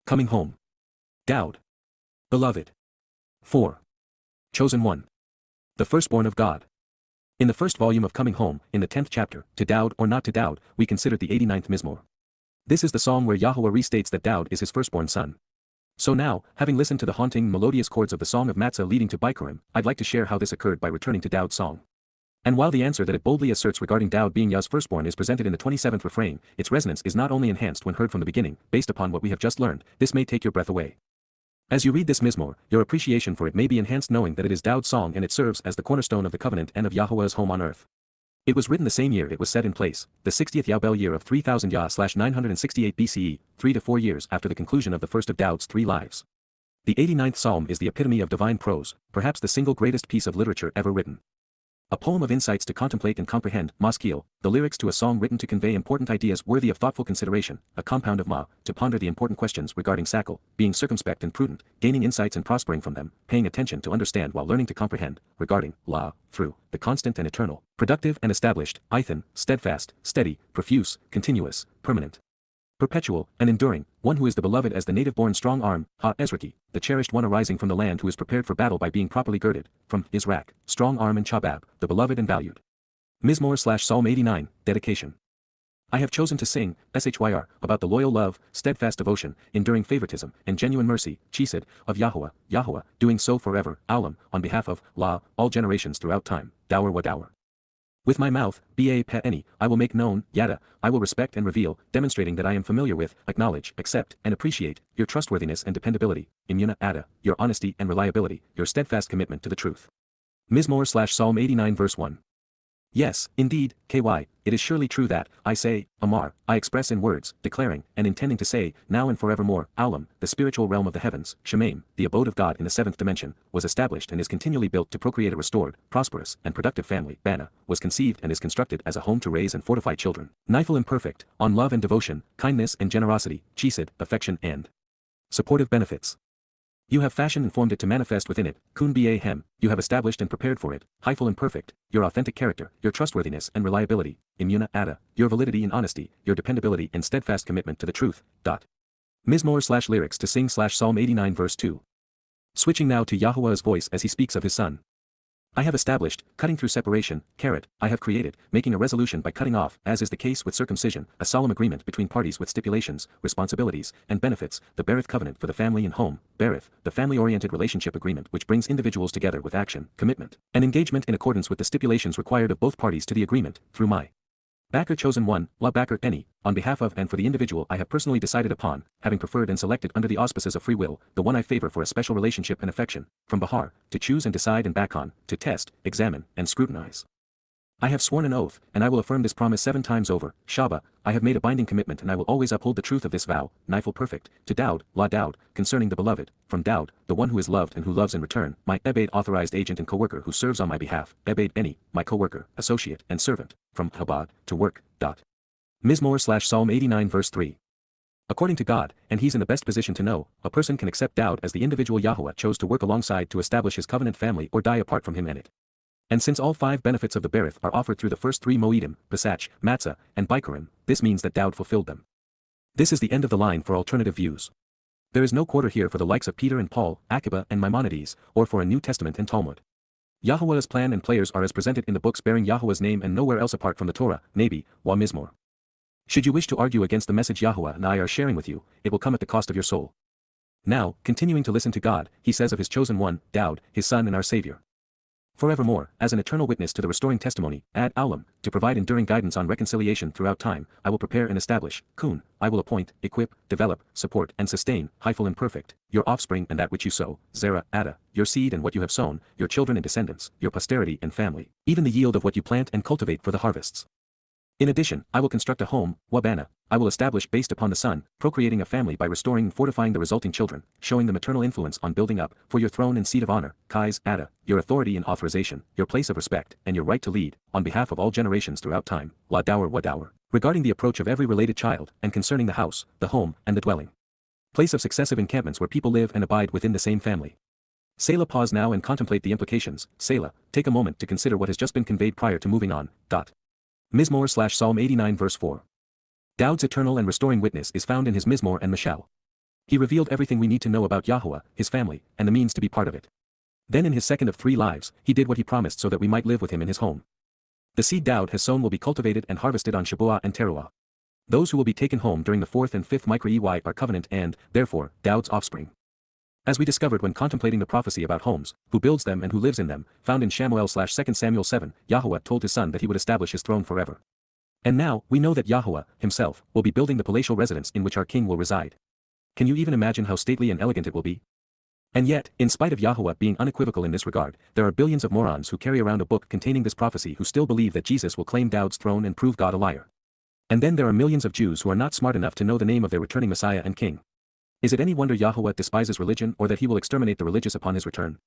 Coming home. Dowd. Beloved. 4. Chosen one. The firstborn of God. In the first volume of Coming Home, in the 10th chapter, To Dowd or Not to Dowd, we considered the 89th Mizmor. This is the psalm where Yahowah restates that Dowd is his firstborn son. So now, having listened to the haunting melodious chords of the Song of Matzah leading to Bikurim, I'd like to share how this occurred by returning to Dowd's song. And while the answer that it boldly asserts regarding Dowd being Yah's firstborn is presented in the 27th refrain, its resonance is not only enhanced when heard from the beginning, based upon what we have just learned, this may take your breath away. As you read this Mizmor, your appreciation for it may be enhanced knowing that it is Dowd's song and it serves as the cornerstone of the covenant and of Yahowah's home on earth. It was written the same year it was set in place, the 60th Babel year of 3000 Yah/968 BCE, 3 to 4 years after the conclusion of the first of Dowd's 3 lives. The 89th Psalm is the epitome of divine prose, perhaps the single greatest piece of literature ever written. A poem of insights to contemplate and comprehend, maskil, the lyrics to a song written to convey important ideas worthy of thoughtful consideration, a compound of ma, to ponder the important questions regarding sakal, being circumspect and prudent, gaining insights and prospering from them, paying attention to understand while learning to comprehend, regarding, la, through, the constant and eternal, productive and established, ithan, steadfast, steady, profuse, continuous, permanent, perpetual, and enduring, one who is the beloved as the native-born strong arm, ha-ezraki, the cherished one arising from the land who is prepared for battle by being properly girded, from Izrak, strong arm and Chabab, the beloved and valued. Mizmor/Psalm 89, Dedication. I have chosen to sing, SHYR, about the loyal love, steadfast devotion, enduring favoritism, and genuine mercy, chesed, of Yahowah, Yahowah, doing so forever, Aulam, on behalf of, La, all generations throughout time, Dower wa Dower. With my mouth, Ba-pe-eni, I will make known, Yada, I will respect and reveal, demonstrating that I am familiar with, acknowledge, accept, and appreciate, your trustworthiness and dependability, Imuna Ada, your honesty and reliability, your steadfast commitment to the truth. Mizmor/Psalm 89 verse 1. Yes, indeed, KY, it is surely true that, I say, Amar, I express in words, declaring, and intending to say, now and forevermore, Aulam, the spiritual realm of the heavens, Shemaim, the abode of God in the 7th dimension, was established and is continually built to procreate a restored, prosperous, and productive family, Bana, was conceived and is constructed as a home to raise and fortify children, Nifel imperfect, on love and devotion, kindness and generosity, chesed, affection and supportive benefits. You have fashioned and formed it to manifest within it, kun ba-hem, you have established and prepared for it, Hifel imperfect, your authentic character, your trustworthiness and reliability, Imuna Ada, your validity and honesty, your dependability and steadfast commitment to the truth. Mizmor/lyrics to sing/Psalm 89 verse 2. Switching now to Yahowah's voice as he speaks of his son. I have established, cutting through separation, I have created, making a resolution by cutting off, as is the case with circumcision, a solemn agreement between parties with stipulations, responsibilities, and benefits, the Berith covenant for the family and home, Berith, the family-oriented relationship agreement which brings individuals together with action, commitment, and engagement in accordance with the stipulations required of both parties to the agreement, through my Backer chosen one, La Backer any, on behalf of and for the individual I have personally decided upon, having preferred and selected under the auspices of free will, the one I favor for a special relationship and affection, from Bahar, to choose and decide and back on, to test, examine, and scrutinize. I have sworn an oath, and I will affirm this promise 7 times over, Shabat, I have made a binding commitment and I will always uphold the truth of this vow, Nifel perfect, to Dowd, La Dowd, concerning the beloved, from Dowd, the one who is loved and who loves in return, my Ebed authorized agent and co-worker who serves on my behalf, Ebed Beni, my co-worker, associate, and servant, from Chabad, to work. Mizmor/Psalm 89 verse 3. According to God, and he's in the best position to know, a person can accept Dowd as the individual Yahowah chose to work alongside to establish his covenant family or die apart from him and it. And since all 5 benefits of the Berith are offered through the first 3 Moedim, Pesach, Matzah, and Bikurim, this means that Dowd fulfilled them. This is the end of the line for alternative views. There is no quarter here for the likes of Peter and Paul, Akiba and Maimonides, or for a New Testament and Talmud. Yahowah's plan and players are as presented in the books bearing Yahowah's name and nowhere else apart from the Torah, Nabi, Wa Mizmor. Should you wish to argue against the message Yahowah and I are sharing with you, it will come at the cost of your soul. Now, continuing to listen to God, he says of his chosen one, Dowd, his son and our Savior. Forevermore, as an eternal witness to the restoring testimony, ad aulam, to provide enduring guidance on reconciliation throughout time, I will prepare and establish, kun, I will appoint, equip, develop, support and sustain, Hifel imperfect, your offspring and that which you sow, Zerah, Ada, your seed and what you have sown, your children and descendants, your posterity and family, even the yield of what you plant and cultivate for the harvests. In addition, I will construct a home, Wabana, I will establish based upon the son, procreating a family by restoring and fortifying the resulting children, showing the maternal influence on building up, for your throne and seat of honor, Kais, Ada, your authority and authorization, your place of respect, and your right to lead, on behalf of all generations throughout time, La Dower Wa Dower, regarding the approach of every related child, and concerning the house, the home, and the dwelling. Place of successive encampments where people live and abide within the same family. Selah, pause now and contemplate the implications, Selah, take a moment to consider what has just been conveyed prior to moving on. Mizmor/Psalm 89 verse 4. Dowd's eternal and restoring witness is found in his Mizmor and Mashal. He revealed everything we need to know about Yahowah, his family, and the means to be part of it. Then in his second of 3 lives, he did what he promised so that we might live with him in his home. The seed Dowd has sown will be cultivated and harvested on Shabat and Towrah. Those who will be taken home during the 4th and 5th Micra are covenant and, therefore, Dowd's offspring. As we discovered when contemplating the prophecy about homes, who builds them and who lives in them, found in Shamuel/2 Samuel 7, Yahowah told his son that he would establish his throne forever. And now, we know that Yahowah, himself, will be building the palatial residence in which our king will reside. Can you even imagine how stately and elegant it will be? And yet, in spite of Yahowah being unequivocal in this regard, there are billions of morons who carry around a book containing this prophecy who still believe that Jesus will claim Dowd's throne and prove God a liar. And then there are millions of Jews who are not smart enough to know the name of their returning Messiah and King. Is it any wonder Yahowah despises religion or that he will exterminate the religious upon his return?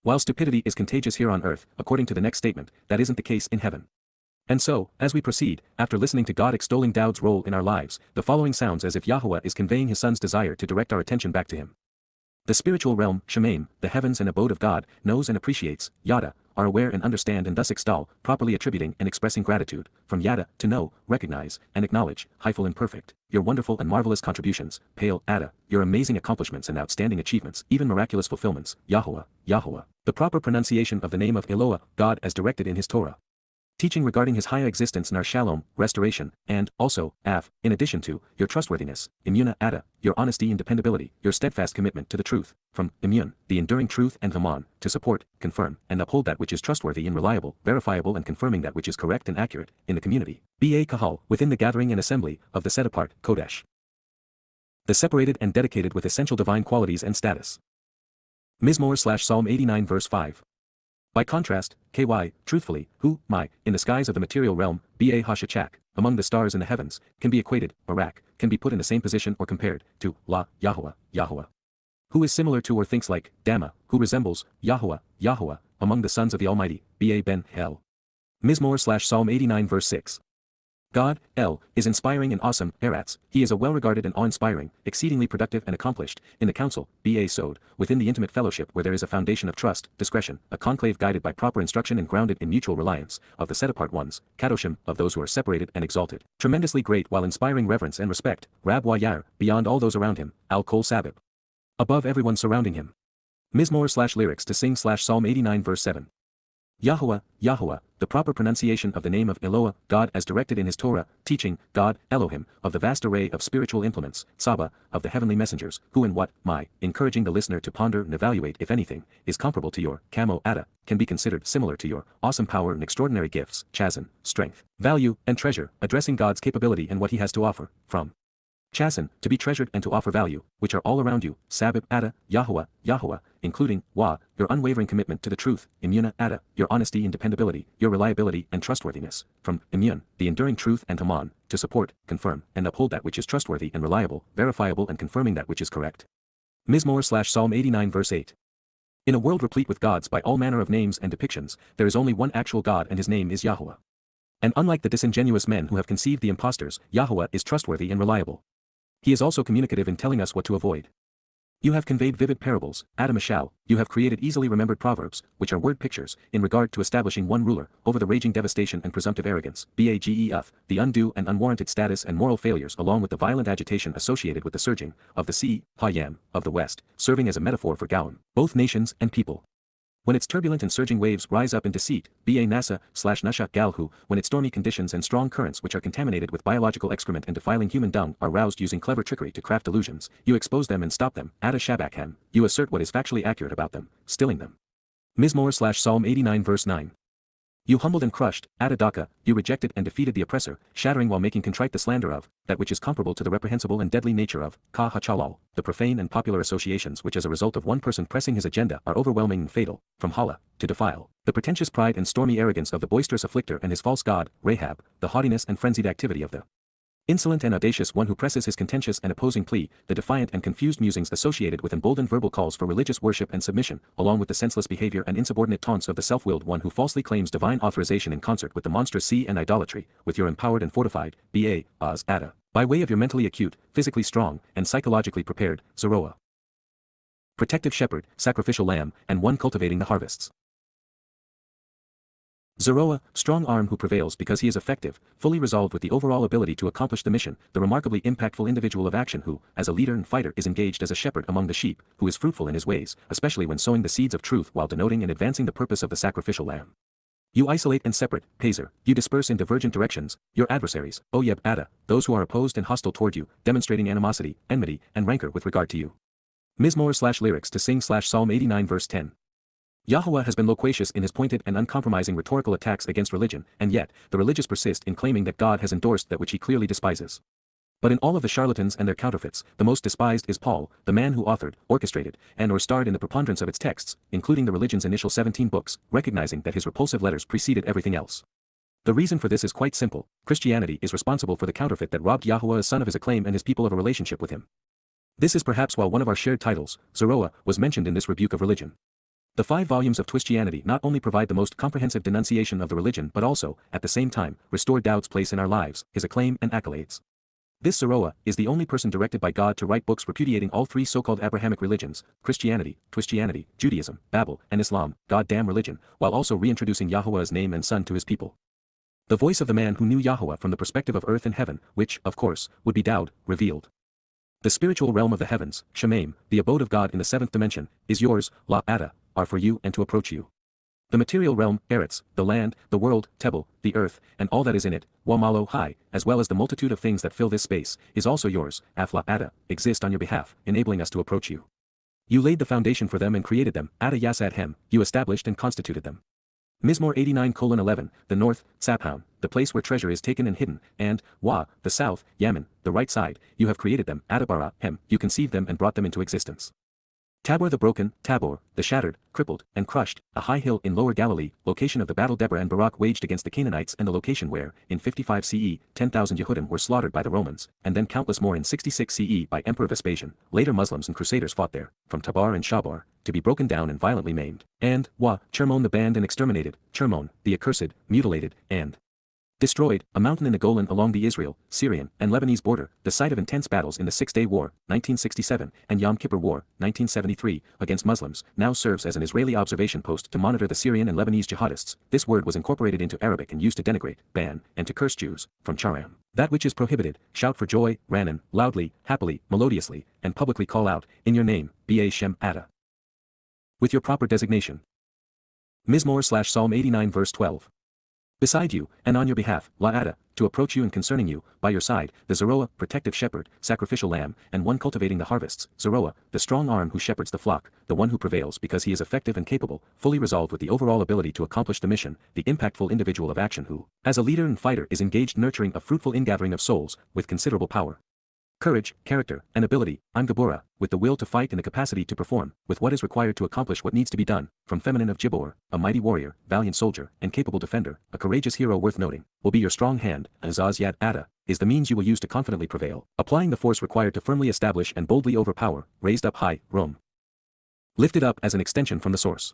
While stupidity is contagious here on earth, according to the next statement, that isn't the case in heaven. And so, as we proceed, after listening to God extolling Dowd's role in our lives, the following sounds as if Yahowah is conveying his son's desire to direct our attention back to him. The spiritual realm, Shemaim, the heavens and abode of God, knows and appreciates, Yada, are aware and understand and thus extol, properly attributing and expressing gratitude, from Yada, to know, recognize, and acknowledge, Hyphal and perfect, your wonderful and marvelous contributions, Pale, Ada, your amazing accomplishments and outstanding achievements, even miraculous fulfillments, Yahowah, Yahowah, the proper pronunciation of the name of Eloah, God as directed in his Torah. Teaching regarding his higher existence in our shalom, restoration, and, also, in addition to, your trustworthiness, Imuna Ada, your honesty and dependability, your steadfast commitment to the truth, from, Imun, the enduring truth and Haman, to support, confirm, and uphold that which is trustworthy and reliable, verifiable and confirming that which is correct and accurate, in the community, Ba Kahal, within the gathering and assembly, of the set-apart, Kodesh. The separated and dedicated with essential divine qualities and status. Mizmor/Psalm 89 verse 5. By contrast, KY, truthfully, who, in the skies of the material realm, Ba Hashachak, among the stars in the heavens, can be equated, Barak, can be put in the same position or compared, to, Yahowah, Yahowah. Who is similar to or thinks like, Dama, who resembles, Yahowah, Yahowah, among the sons of the Almighty, Ba Ben El. Mizmor/Psalm 89 verse 6. God, El, is inspiring and awesome, Eretz, he is a well-regarded and awe-inspiring, exceedingly productive and accomplished, in the council, Ba Sod, within the intimate fellowship where there is a foundation of trust, discretion, a conclave guided by proper instruction and grounded in mutual reliance, of the set-apart ones, Kadoshim, of those who are separated and exalted, tremendously great while inspiring reverence and respect, Rab Wayar, beyond all those around him, Al-Kol Sabib. Above everyone surrounding him. Mizmor/lyrics to sing/Psalm 89 verse 7. Yahowah, Yahowah, the proper pronunciation of the name of Eloah, God as directed in his Torah, teaching, God, Elohim, of the vast array of spiritual implements, Saba, of the heavenly messengers, who and what, encouraging the listener to ponder and evaluate if anything, is comparable to your, Kamo Ada, can be considered similar to your, awesome power and extraordinary gifts, Chazan, strength, value, and treasure, addressing God's capability and what he has to offer, from Chazan, to be treasured and to offer value, which are all around you, Sabib Ada, Yahowah, Yahowah, including, your unwavering commitment to the truth, Imuna Ada, your honesty and dependability, your reliability and trustworthiness, from Imun, the enduring truth and Haman, to support, confirm, and uphold that which is trustworthy and reliable, verifiable and confirming that which is correct. Mizmor/Psalm 89 verse 8. In a world replete with gods by all manner of names and depictions, there is only one actual God and his name is Yahowah. And unlike the disingenuous men who have conceived the impostors, Yahowah is trustworthy and reliable. He is also communicative in telling us what to avoid. You have conveyed vivid parables, Adam Mashal, you have created easily remembered proverbs, which are word pictures, in regard to establishing one ruler, over the raging devastation and presumptive arrogance, Bagef, the undue and unwarranted status and moral failures along with the violent agitation associated with the surging, of the sea, Hayam, of the west, serving as a metaphor for Gowan, both nations and people. When its turbulent and surging waves rise up in deceit, Ba Nasa/Nashak Galhu, when its stormy conditions and strong currents which are contaminated with biological excrement and defiling human dung are roused using clever trickery to craft delusions, you expose them and stop them, Ada Shabakhem, you assert what is factually accurate about them, stilling them. Mizmor/Psalm 89 verse 9. You humbled and crushed, Ada Daka, you rejected and defeated the oppressor, shattering while making contrite the slander of, that which is comparable to the reprehensible and deadly nature of, Ka Hachalal, the profane and popular associations which as a result of one person pressing his agenda are overwhelming and fatal, from Hala, to defile, the pretentious pride and stormy arrogance of the boisterous afflictor and his false god, Rahab, the haughtiness and frenzied activity of the insolent and audacious one who presses his contentious and opposing plea, the defiant and confused musings associated with emboldened verbal calls for religious worship and submission, along with the senseless behavior and insubordinate taunts of the self-willed one who falsely claims divine authorization in concert with the monstrous sea and idolatry, with your empowered and fortified, Ba, Az, Ada, by way of your mentally acute, physically strong, and psychologically prepared, Zeroah. Protective shepherd, sacrificial lamb, and one cultivating the harvests. Zeroah, strong arm who prevails because he is effective, fully resolved with the overall ability to accomplish the mission, the remarkably impactful individual of action who, as a leader and fighter is engaged as a shepherd among the sheep, who is fruitful in his ways, especially when sowing the seeds of truth while denoting and advancing the purpose of the sacrificial lamb. You isolate and separate, Pazer, you disperse in divergent directions, your adversaries, Yada, those who are opposed and hostile toward you, demonstrating animosity, enmity, and rancor with regard to you. Mizmor/lyrics to sing/Psalm 89 verse 10. Yahowah has been loquacious in his pointed and uncompromising rhetorical attacks against religion, and yet, the religious persist in claiming that God has endorsed that which he clearly despises. But in all of the charlatans and their counterfeits, the most despised is Paul, the man who authored, orchestrated, and/or starred in the preponderance of its texts, including the religion's initial 17 books, recognizing that his repulsive letters preceded everything else. The reason for this is quite simple: Christianity is responsible for the counterfeit that robbed Yahuwah's son of his acclaim and his people of a relationship with him. This is perhaps why one of our shared titles, Zeroah, was mentioned in this rebuke of religion. The 5 volumes of Twistianity not only provide the most comprehensive denunciation of the religion but also, at the same time, restore Dowd's place in our lives, his acclaim and accolades. This Zeroah is the only person directed by God to write books repudiating all 3 so-called Abrahamic religions, Christianity, Twistianity, Judaism, Babel, and Islam, goddamn religion, while also reintroducing Yahuwah's name and son to his people. The voice of the man who knew Yahuwah from the perspective of earth and heaven, which, of course, would be Dowd, revealed. The spiritual realm of the heavens, Shemaim, the abode of God in the 7th dimension, is yours, Yada, are for you and to approach you. The material realm, Eretz, the land, the world, Tebel, the earth, and all that is in it, Wamalo high, as well as the multitude of things that fill this space, is also yours, Yada, exist on your behalf, enabling us to approach you. You laid the foundation for them and created them, Yada Yahowah, you established and constituted them. Mizmor 89:11, the north, Tzaphoun, the place where treasure is taken and hidden, and, the south, Yamin, the right side, you have created them, Adabara, you conceived them and brought them into existence. Tabor the broken, Tabor, the shattered, crippled, and crushed, a high hill in Lower Galilee, location of the battle Deborah and Barak waged against the Canaanites and the location where, in 55 CE, 10,000 Yehudim were slaughtered by the Romans, and then countless more in 66 CE by Emperor Vespasian. Later Muslims and Crusaders fought there, from Tabar and Shabar, to be broken down and violently maimed, and, Chermon the banned and exterminated, Chermon, the accursed, mutilated, and destroyed, a mountain in the Golan along the Israel, Syrian, and Lebanese border, the site of intense battles in the Six-Day War, 1967, and Yom Kippur War, 1973, against Muslims, now serves as an Israeli observation post to monitor the Syrian and Lebanese jihadists. This word was incorporated into Arabic and used to denigrate, ban, and to curse Jews, from charam. That which is prohibited, shout for joy, ranan, loudly, happily, melodiously, and publicly call out, in your name, Ba Shem Ada. With your proper designation. Mizmor/Psalm 89 verse 12. Beside you, and on your behalf, Yada, to approach you and concerning you, by your side, the Zeroah, protective shepherd, sacrificial lamb, and one cultivating the harvests, Zeroah, the strong arm who shepherds the flock, the one who prevails because he is effective and capable, fully resolved with the overall ability to accomplish the mission, the impactful individual of action who, as a leader and fighter is engaged nurturing a fruitful ingathering of souls, with considerable power. Courage, character, and ability, I'm Gabora, with the will to fight and the capacity to perform, with what is required to accomplish what needs to be done, from feminine of Gibor, a mighty warrior, valiant soldier, and capable defender, a courageous hero worth noting, will be your strong hand, Azaz Yad Ada, is the means you will use to confidently prevail, applying the force required to firmly establish and boldly overpower, raised up high, Rome. Lifted up as an extension from the source.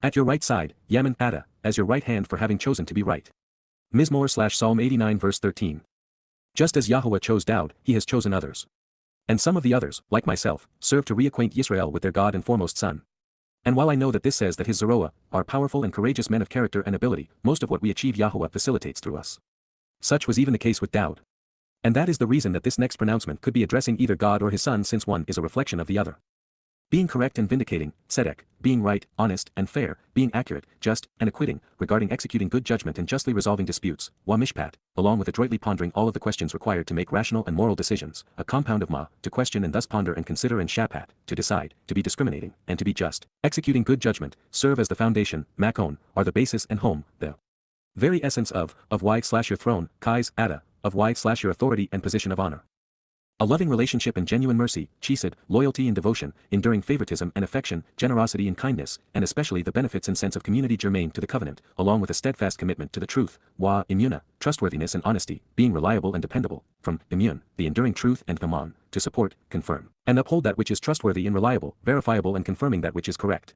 At your right side, Yamin Ada, as your right hand for having chosen to be right. Mizmor/Psalm 89 verse 13. Just as Yahuwah chose Dowd, he has chosen others. And some of the others, like myself, serve to reacquaint Yisrael with their God and foremost son. And while I know that this says that his Zeroah are powerful and courageous men of character and ability, most of what we achieve Yahuwah facilitates through us. Such was even the case with Dowd. And that is the reason that this next pronouncement could be addressing either God or his son, since one is a reflection of the other. Being correct and vindicating, tzedek, being right, honest, and fair, being accurate, just, and acquitting, regarding executing good judgment and justly resolving disputes, mishpat, along with adroitly pondering all of the questions required to make rational and moral decisions, a compound of to question and thus ponder and consider, and shapat, to decide, to be discriminating, and to be just, executing good judgment, serve as the foundation, makon, are the basis and home, the very essence of y/your throne, kais, ada, of y/your authority and position of honor. A loving relationship and genuine mercy, chesed, loyalty and devotion, enduring favoritism and affection, generosity and kindness, and especially the benefits and sense of community germane to the covenant, along with a steadfast commitment to the truth, imuna, trustworthiness and honesty, being reliable and dependable, from immun, the enduring truth, and gaman, to support, confirm, and uphold that which is trustworthy and reliable, verifiable and confirming that which is correct.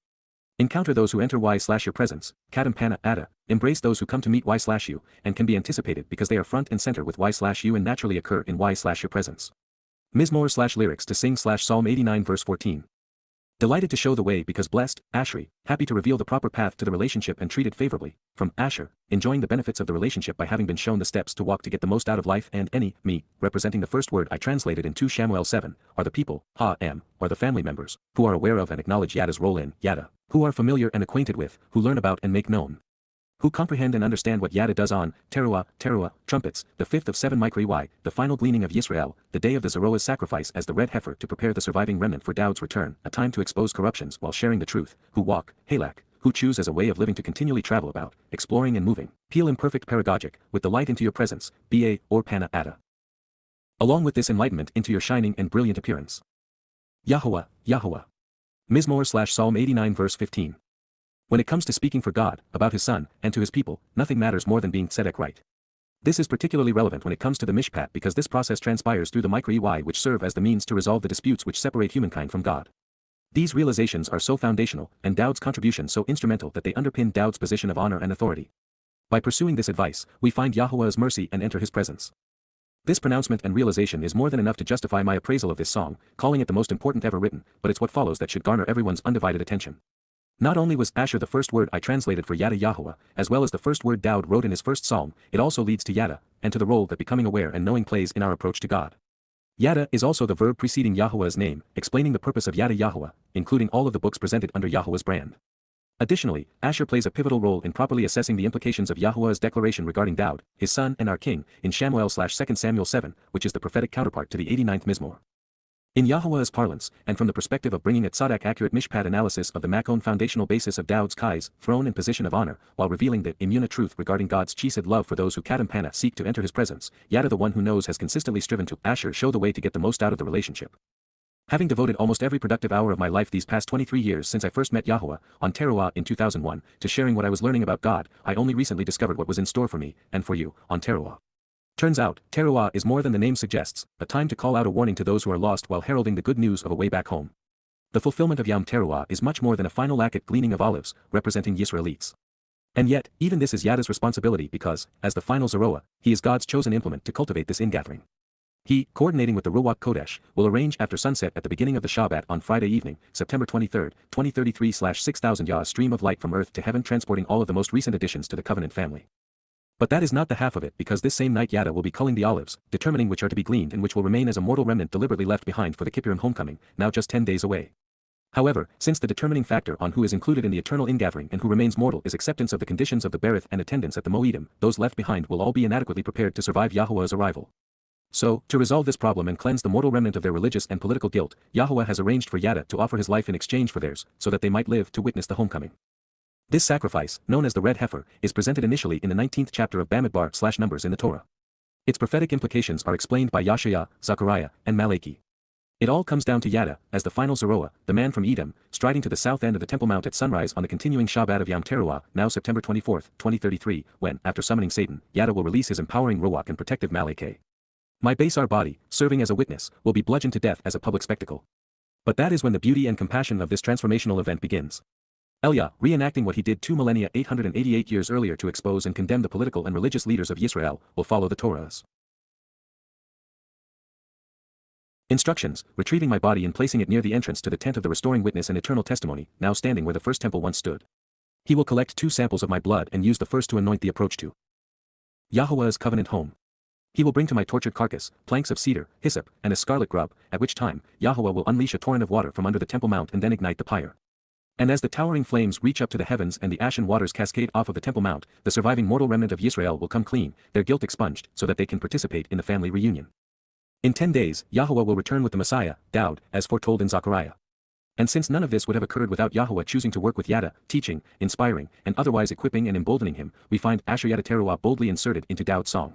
Encounter those who enter y/your presence, katampana ada, embrace those who come to meet y/you, and can be anticipated because they are front and center with y/you and naturally occur in y/your presence. Mizmor/lyrics to sing/Psalm 89 verse 14. Delighted to show the way because blessed, Ashri, happy to reveal the proper path to the relationship and treat it favorably, from Asher, enjoying the benefits of the relationship by having been shown the steps to walk to get the most out of life, and any, me, representing the first word I translated in 2 Samuel 7, are the people, are the family members, who are aware of and acknowledge Yada's role in Yada, who are familiar and acquainted with, who learn about and make known, who comprehend and understand what Yada does on Towrah, trumpets, the 5th of 7 YY, the final gleaning of Yisrael, the day of the Zeroah's sacrifice as the red heifer to prepare the surviving remnant for Dowd's return, a time to expose corruptions while sharing the truth, who walk, halak, who choose as a way of living to continually travel about, exploring and moving, peel imperfect pedagogic, with the light into your presence, ba or pana ada. Along with this enlightenment into your shining and brilliant appearance. Yahowah, Yahowah. Mizmor/Psalm 89 verse 15. When it comes to speaking for God, about his son, and to his people, nothing matters more than being tzedek right. This is particularly relevant when it comes to the mishpat because this process transpires through the micro-EY which serve as the means to resolve the disputes which separate humankind from God. These realizations are so foundational, and Dowd's contribution so instrumental that they underpin Dowd's position of honor and authority. By pursuing this advice, we find Yahowah's mercy and enter his presence. This pronouncement and realization is more than enough to justify my appraisal of this song, calling it the most important ever written, but it's what follows that should garner everyone's undivided attention. Not only was Asher the first word I translated for Yada Yahowah, as well as the first word Dowd wrote in his first psalm, it also leads to Yada, and to the role that becoming aware and knowing plays in our approach to God. Yada is also the verb preceding Yahowah's name, explaining the purpose of Yada Yahowah, including all of the books presented under Yahowah's brand. Additionally, Asher plays a pivotal role in properly assessing the implications of Yahowah's declaration regarding Dowd, his son and our king, in Shamuel/2 Samuel 7, which is the prophetic counterpart to the 89th Mizmor. In Yahowah's parlance, and from the perspective of bringing a tzaddik accurate mishpat analysis of the Makon foundational basis of Dowd's kai's throne and position of honor, while revealing the immuna truth regarding God's chesed love for those who kadam pana seek to enter his presence, Yada the one who knows has consistently striven to Asher show the way to get the most out of the relationship. Having devoted almost every productive hour of my life these past 23 years since I first met Yahowah, on Towrah in 2001, to sharing what I was learning about God, I only recently discovered what was in store for me, and for you, on Towrah. Turns out, Towrah is more than the name suggests, a time to call out a warning to those who are lost while heralding the good news of a way back home. The fulfillment of Yom Towrah is much more than a final lacket gleaning of olives, representing Yisraelites. And yet, even this is Yada's responsibility because, as the final Zeroah, he is God's chosen implement to cultivate this ingathering. He, coordinating with the Ruach Kodesh, will arrange after sunset at the beginning of the Shabat on Friday evening, September 23, 2033/6000 Yah stream of light from earth to heaven transporting all of the most recent additions to the covenant family. But that is not the half of it because this same night Yada will be culling the olives, determining which are to be gleaned and which will remain as a mortal remnant deliberately left behind for the Kippurim homecoming, now just 10 days away. However, since the determining factor on who is included in the eternal ingathering and who remains mortal is acceptance of the conditions of the berith and attendance at the Moedim, those left behind will all be inadequately prepared to survive Yahowah's arrival. So, to resolve this problem and cleanse the mortal remnant of their religious and political guilt, Yahowah has arranged for Yada to offer his life in exchange for theirs, so that they might live to witness the homecoming. This sacrifice, known as the red heifer, is presented initially in the 19th chapter of Bamidbar/Numbers in the Torah. Its prophetic implications are explained by Yashaya, Zechariah, and Malachi. It all comes down to Yada, as the final Zeroah, the man from Edom, striding to the south end of the Temple Mount at sunrise on the continuing Shabat of Yom Towrah, now September 24, 2033, when, after summoning Satan, Yada will release his empowering Ruach and protective Malachi. My Basar body, serving as a witness, will be bludgeoned to death as a public spectacle. But that is when the beauty and compassion of this transformational event begins. Elia, reenacting what he did 2 millennia 888 years earlier to expose and condemn the political and religious leaders of Yisrael, will follow the Torah's instructions, retrieving my body and placing it near the entrance to the tent of the restoring witness and eternal testimony, now standing where the first temple once stood. He will collect 2 samples of my blood and use the first to anoint the approach to Yahowah's covenant home. He will bring to my tortured carcass planks of cedar, hyssop, and a scarlet grub, at which time, Yahowah will unleash a torrent of water from under the Temple Mount and then ignite the pyre. And as the towering flames reach up to the heavens and the ashen waters cascade off of the Temple Mount, the surviving mortal remnant of Yisrael will come clean, their guilt expunged, so that they can participate in the family reunion. In 10 days, Yahowah will return with the Messiah, Dowd, as foretold in Zechariah. And since none of this would have occurred without Yahowah choosing to work with Yada, teaching, inspiring, and otherwise equipping and emboldening him, we find Asher Yada Towrah boldly inserted into Dowd's song.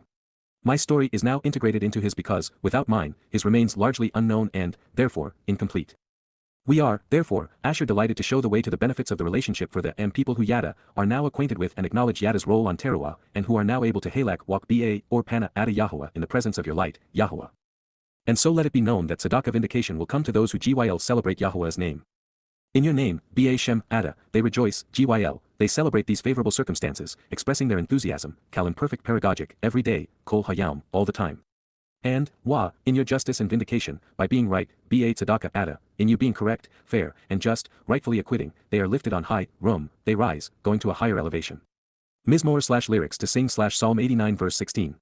My story is now integrated into his because, without mine, his remains largely unknown and, therefore, incomplete. We are, therefore, Asher delighted to show the way to the benefits of the relationship for the people who Yada are now acquainted with and acknowledge Yada's role on Towrah, and who are now able to halak walk ba or pana ada Yahowah in the presence of your light, Yahowah. And so let it be known that tzedakah vindication will come to those who gyl celebrate Yahowah's name. In your name, ba shem ada, they rejoice, gyl, they celebrate these favorable circumstances, expressing their enthusiasm, kal imperfect pedagogic, every day, kol hayam, all the time. And, Wah, in your justice and vindication, by being right, Ba tzedakah Ada, in you being correct, fair, and just, rightfully acquitting, they are lifted on high, Rum, they rise, going to a higher elevation. Mizmor/lyrics to sing/Psalm 89 verse 16.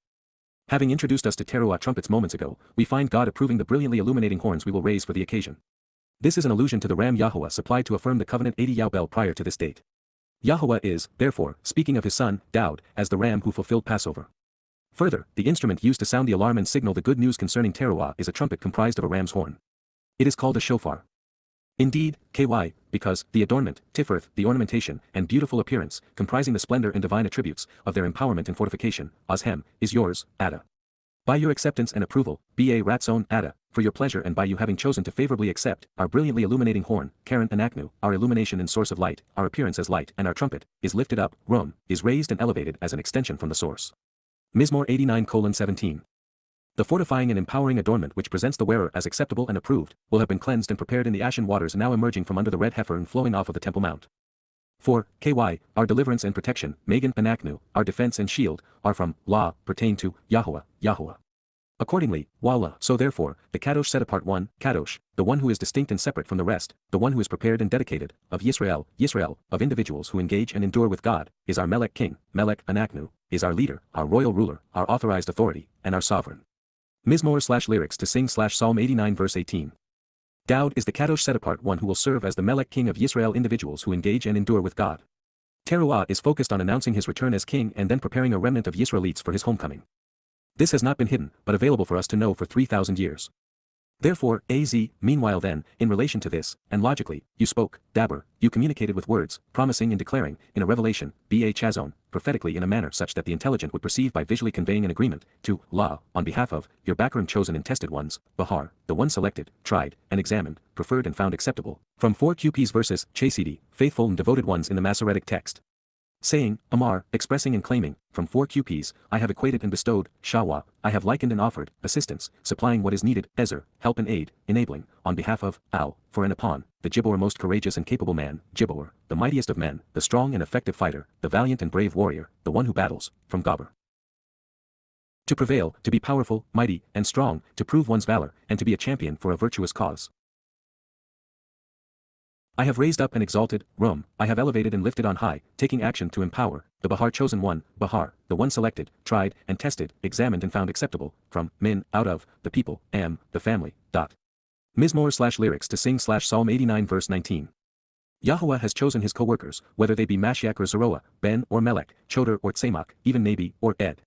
Having introduced us to Towrah trumpets moments ago, we find God approving the brilliantly illuminating horns we will raise for the occasion. This is an allusion to the ram Yahowah supplied to affirm the covenant 80 Yahweh prior to this date. Yahowah is, therefore, speaking of his son, Dowd, as the ram who fulfilled Passover. Further, the instrument used to sound the alarm and signal the good news concerning Towrah is a trumpet comprised of a ram's horn. It is called a shofar. Indeed, ky, because the adornment, tiferet, the ornamentation, and beautiful appearance, comprising the splendor and divine attributes, of their empowerment and fortification, Oshem, is yours, Ada. By your acceptance and approval, Ba Ratzon, Ada, for your pleasure and by you having chosen to favorably accept, our brilliantly illuminating horn, Karen Anaknu, our illumination and source of light, our appearance as light and our trumpet, is lifted up, Rum, is raised and elevated as an extension from the source. Mizmor 89:17. The fortifying and empowering adornment which presents the wearer as acceptable and approved, will have been cleansed and prepared in the ashen waters now emerging from under the red heifer and flowing off of the Temple Mount. For, ky, our deliverance and protection, Megan Anaknu, our defense and shield, are from, La, pertain to, Yahowah, Yahowah. Accordingly, Wallah, so therefore, the Kadosh set apart one, Kadosh, the one who is distinct and separate from the rest, the one who is prepared and dedicated, of Yisrael, Yisrael, of individuals who engage and endure with God, is our Melech King, Melech Anaknu, is our leader, our royal ruler, our authorized authority, and our sovereign. Mizmor/lyrics to sing/Psalm 89 verse 18. Dowd is the Kadosh set apart one who will serve as the Melech King of Yisrael individuals who engage and endure with God. Towrah is focused on announcing his return as king and then preparing a remnant of Yisraelites for his homecoming. This has not been hidden, but available for us to know for 3,000 years. Therefore, meanwhile then, in relation to this, and logically, you spoke, Dabur, you communicated with words, promising and declaring, in a revelation, Ba Chazon, prophetically in a manner such that the intelligent would perceive by visually conveying an agreement, to, La, on behalf of, your Bakarim chosen and tested ones, Bahar, the one selected, tried, and examined, preferred and found acceptable, from 4 QPs verses, Chasidi, faithful and devoted ones in the Masoretic text. Saying, Amar, expressing and claiming, from 4 QPs, I have equated and bestowed, Shawah, I have likened and offered, assistance, supplying what is needed, Ezer, help and aid, enabling, on behalf of, Al, for and upon, the Gibbor most courageous and capable man, Gibbor, the mightiest of men, the strong and effective fighter, the valiant and brave warrior, the one who battles, from Gabor. To prevail, to be powerful, mighty, and strong, to prove one's valor, and to be a champion for a virtuous cause. I have raised up and exalted, Rum, I have elevated and lifted on high, taking action to empower, the Bahar chosen one, Bahar, the one selected, tried, and tested, examined and found acceptable, from, Min, out of, the people, Am, the family, dot. Mizmor/lyrics to sing/Psalm 89 verse 19. Yahowah has chosen his co-workers, whether they be Mashiach or Zeroah, Ben or Melech, Choder or Tzemach, even Nabi or Ed.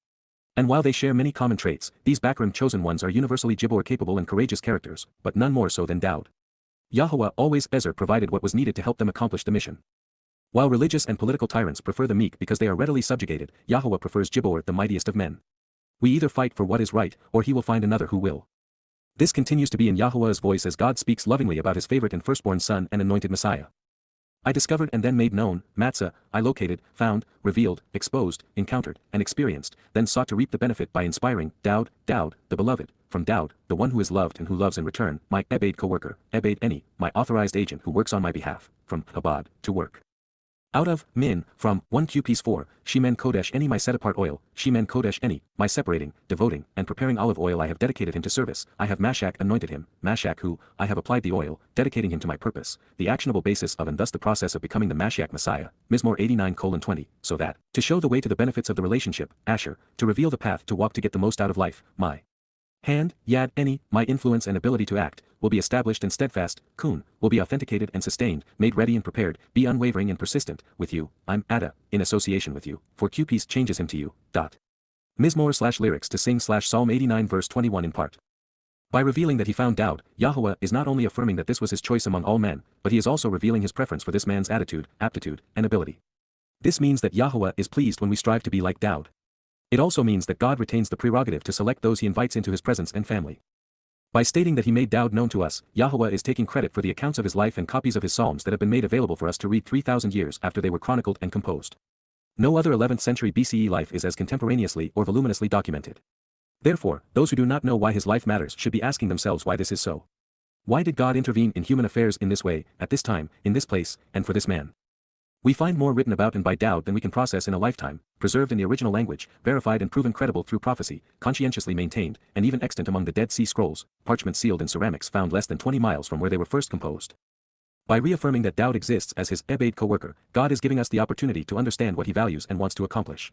And while they share many common traits, these Bakarim chosen ones are universally Gibbor capable and courageous characters, but none more so than Dowd. Yahowah always Ezer provided what was needed to help them accomplish the mission. While religious and political tyrants prefer the meek because they are readily subjugated, Yahowah prefers Gibbor the mightiest of men. We either fight for what is right, or he will find another who will. This continues to be in Yahowah's voice as God speaks lovingly about his favorite and firstborn son and anointed Messiah. I discovered and then made known, Matzah, I located, found, revealed, exposed, encountered, and experienced, then sought to reap the benefit by inspiring, Dowd, the beloved, from Dowd, the one who is loved and who loves in return, my Ebed co-worker, Ebed Eni, my authorized agent who works on my behalf, from Abad, to work. Out of, Min, from, 1 QPs 4, Shemen Kodesh Eni my set-apart oil, Shemen Kodesh Eni, my separating, devoting, and preparing olive oil I have dedicated him to service, I have Mashach anointed him, Mashach who, I have applied the oil, dedicating him to my purpose, the actionable basis of and thus the process of becoming the Mashiach Messiah, Mizmor 89:20, so that, to show the way to the benefits of the relationship, Asher, to reveal the path to walk to get the most out of life, my hand, Yad Eni, my influence and ability to act, will be established and steadfast, Kun, will be authenticated and sustained, made ready and prepared, be unwavering and persistent, with you, I'm Ada, in association with you, for QPs changes him to you, dot. Mizmor/lyrics to sing/Psalm 89 verse 21 in part. By revealing that he found Dowd, Yahowah is not only affirming that this was his choice among all men, but he is also revealing his preference for this man's attitude, aptitude, and ability. This means that Yahowah is pleased when we strive to be like Dowd. It also means that God retains the prerogative to select those he invites into his presence and family. By stating that he made Dowd known to us, Yahowah is taking credit for the accounts of his life and copies of his psalms that have been made available for us to read 3,000 years after they were chronicled and composed. No other 11th century BCE life is as contemporaneously or voluminously documented. Therefore, those who do not know why his life matters should be asking themselves why this is so. Why did God intervene in human affairs in this way, at this time, in this place, and for this man? We find more written about and by Dowd than we can process in a lifetime, preserved in the original language, verified and proven credible through prophecy, conscientiously maintained, and even extant among the Dead Sea Scrolls, parchment sealed in ceramics found less than 20 miles from where they were first composed. By reaffirming that Dowd exists as his Ebaid co-worker, God is giving us the opportunity to understand what he values and wants to accomplish.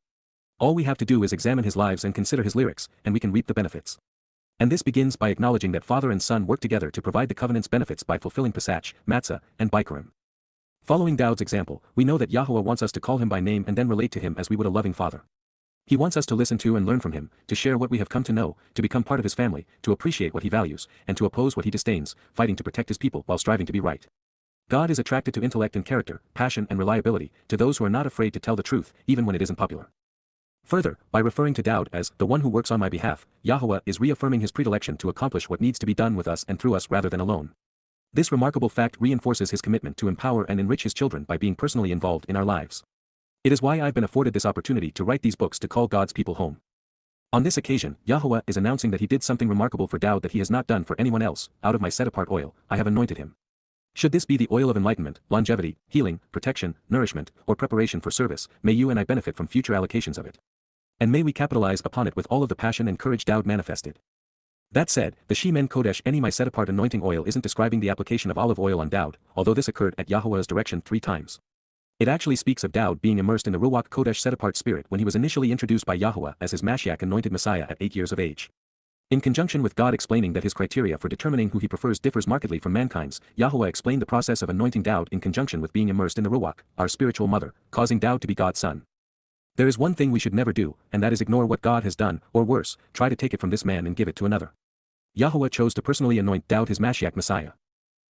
All we have to do is examine his lives and consider his lyrics, and we can reap the benefits. And this begins by acknowledging that father and son work together to provide the covenant's benefits by fulfilling Pesach, Matzah, and Bikurim. Following Dowd's example, we know that Yahowah wants us to call him by name and then relate to him as we would a loving father. He wants us to listen to and learn from him, to share what we have come to know, to become part of his family, to appreciate what he values, and to oppose what he disdains, fighting to protect his people while striving to be right. God is attracted to intellect and character, passion and reliability, to those who are not afraid to tell the truth, even when it isn't popular. Further, by referring to Dowd as the one who works on my behalf, Yahowah is reaffirming his predilection to accomplish what needs to be done with us and through us rather than alone. This remarkable fact reinforces his commitment to empower and enrich his children by being personally involved in our lives. It is why I've been afforded this opportunity to write these books to call God's people home. On this occasion, Yahowah is announcing that he did something remarkable for Dowd that he has not done for anyone else. Out of my set-apart oil, I have anointed him. Should this be the oil of enlightenment, longevity, healing, protection, nourishment, or preparation for service, may you and I benefit from future allocations of it. And may we capitalize upon it with all of the passion and courage Dowd manifested. That said, the Shemen Kodesh Eni my set-apart anointing oil isn't describing the application of olive oil on Dowd, although this occurred at Yahowah's direction 3 times. It actually speaks of Dowd being immersed in the Ruach Kodesh set-apart spirit when he was initially introduced by Yahowah as his Mashiach anointed Messiah at 8 years of age. In conjunction with God explaining that his criteria for determining who he prefers differs markedly from mankind's, Yahowah explained the process of anointing Dowd in conjunction with being immersed in the Ruach, our spiritual mother, causing Dowd to be God's son. There is one thing we should never do, and that is ignore what God has done, or worse, try to take it from this man and give it to another. Yahowah chose to personally anoint Dowd his Mashiach Messiah.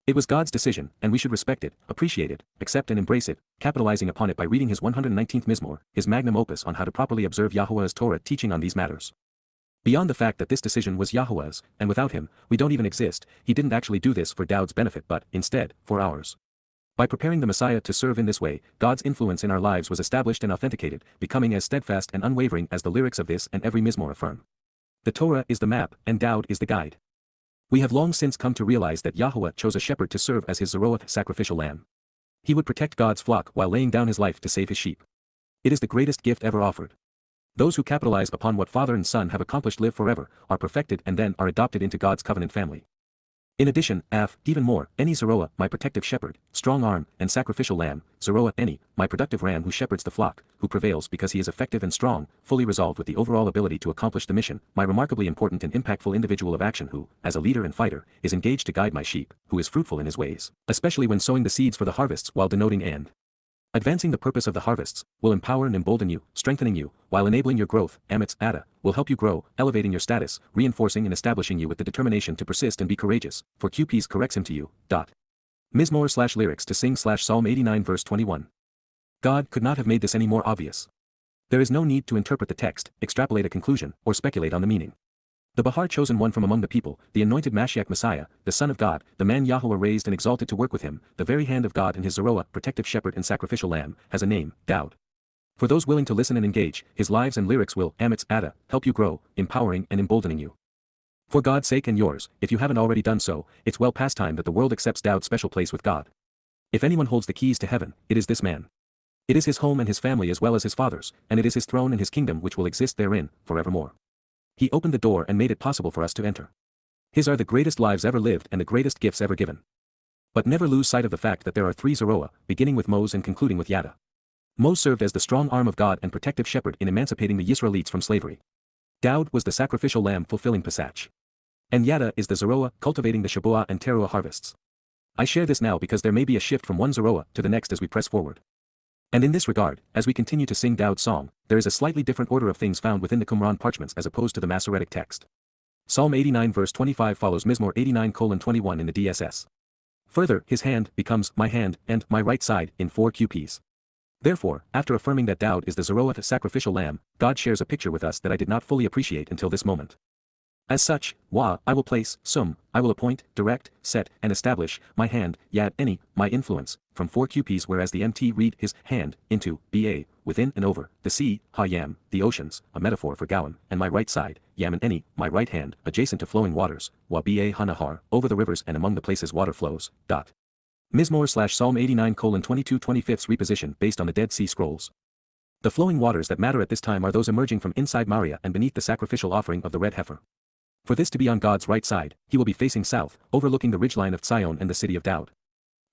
It was God's decision, and we should respect it, appreciate it, accept and embrace it, capitalizing upon it by reading his 119th Mizmor, his magnum opus on how to properly observe Yahowah's Torah teaching on these matters. Beyond the fact that this decision was Yahowah's, and without him, we don't even exist, he didn't actually do this for Dowd's benefit but, instead, for ours. By preparing the Messiah to serve in this way, God's influence in our lives was established and authenticated, becoming as steadfast and unwavering as the lyrics of this and every Mizmor affirm. The Torah is the map, and Dowd is the guide. We have long since come to realize that Yahowah chose a shepherd to serve as his Zeroath sacrificial lamb. He would protect God's flock while laying down his life to save his sheep. It is the greatest gift ever offered. Those who capitalize upon what father and son have accomplished live forever, are perfected and then are adopted into God's covenant family. In addition, even more, Eni Zeroah, my protective shepherd, strong arm, and sacrificial lamb, Zeroah Eni, my productive ram who shepherds the flock, who prevails because he is effective and strong, fully resolved with the overall ability to accomplish the mission, my remarkably important and impactful individual of action who, as a leader and fighter, is engaged to guide my sheep, who is fruitful in his ways, especially when sowing the seeds for the harvests while denoting and advancing the purpose of the harvests, will empower and embolden you, strengthening you, while enabling your growth, Amitz Ada, will help you grow, elevating your status, reinforcing and establishing you with the determination to persist and be courageous, for QPs corrects him to you. Mizmor/lyrics to sing/Psalm 89 verse 21. God could not have made this any more obvious. There is no need to interpret the text, extrapolate a conclusion, or speculate on the meaning. The Bahar chosen one from among the people, the anointed Mashiach Messiah, the Son of God, the man Yahowah raised and exalted to work with him, the very hand of God and his Zeroah, protective shepherd and sacrificial lamb, has a name, Dowd. For those willing to listen and engage, his lives and lyrics will, Amitz Ada, help you grow, empowering and emboldening you. For God's sake and yours, if you haven't already done so, it's well past time that the world accepts Dowd's special place with God. If anyone holds the keys to heaven, it is this man. It is his home and his family as well as his father's, and it is his throne and his kingdom which will exist therein, forevermore. He opened the door and made it possible for us to enter. His are the greatest lives ever lived and the greatest gifts ever given. But never lose sight of the fact that there are 3 Zeroah, beginning with Mos and concluding with Yada. Mos served as the strong arm of God and protective shepherd in emancipating the Yisraelites from slavery. Dowd was the sacrificial lamb fulfilling Pesach. And Yada is the Zeroah, cultivating the Shabat and Towrah harvests. I share this now because there may be a shift from one Zeroah to the next as we press forward. And in this regard, as we continue to sing Dowd's song, there is a slightly different order of things found within the Qumran parchments as opposed to the Masoretic text. Psalm 89 verse 25 follows Mizmor 89:21 in the DSS. Further, his hand becomes my hand and my right side in 4 QPs. Therefore, after affirming that Dowd is the Zeroah sacrificial lamb, God shares a picture with us that I did not fully appreciate until this moment. As such, I will place, I will appoint, direct, set, and establish, my hand, Yad Eni, my influence, from 4 QPs whereas the MT read his hand, into, BA, within and over, the sea, Yam, the oceans, a metaphor for Gowan, and my right side, Yam and Eni, my right hand, adjacent to flowing waters, Wa Ba Hanahar, over the rivers and among the places water flows. Mizmor/Psalm 89:22-25 reposition based on the Dead Sea Scrolls. The flowing waters that matter at this time are those emerging from inside Moriah and beneath the sacrificial offering of the red heifer. For this to be on God's right side, he will be facing south, overlooking the ridgeline of Zion and the city of Dowd.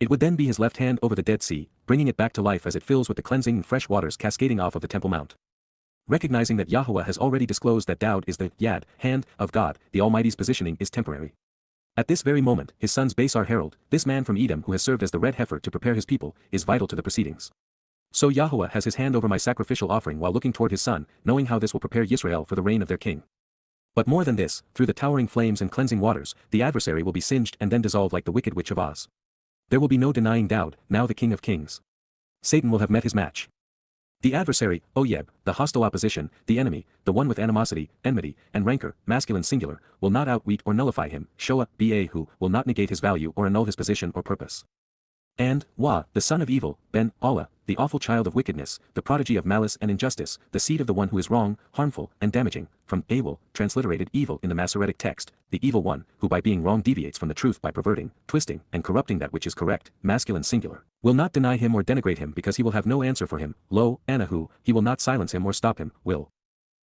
It would then be his left hand over the Dead Sea, bringing it back to life as it fills with the cleansing and fresh waters cascading off of the Temple Mount. Recognizing that Yahowah has already disclosed that Dowd is the Yad, hand, of God, the Almighty's positioning is temporary. At this very moment, his son's Basar herald, this man from Edom who has served as the red heifer to prepare his people, is vital to the proceedings. So Yahowah has his hand over my sacrificial offering while looking toward his son, knowing how this will prepare Yisrael for the reign of their king. But more than this, through the towering flames and cleansing waters, the adversary will be singed and then dissolved like the wicked witch of Oz. There will be no denying Dowd, now the King of Kings. Satan will have met his match. The adversary, Oyeb, the hostile opposition, the enemy, the one with animosity, enmity, and rancor, masculine singular, will not outwit or nullify him, Shoah, Ba who will not negate his value or annul his position or purpose. And, Wah, the son of evil, Ben, Allah, the awful child of wickedness, the prodigy of malice and injustice, the seed of the one who is wrong, harmful, and damaging, from Abel, transliterated evil in the Masoretic text, the evil one, who by being wrong deviates from the truth by perverting, twisting, and corrupting that which is correct, masculine singular, will not deny him or denigrate him because he will have no answer for him, lo, Anahu, he will not silence him or stop him, will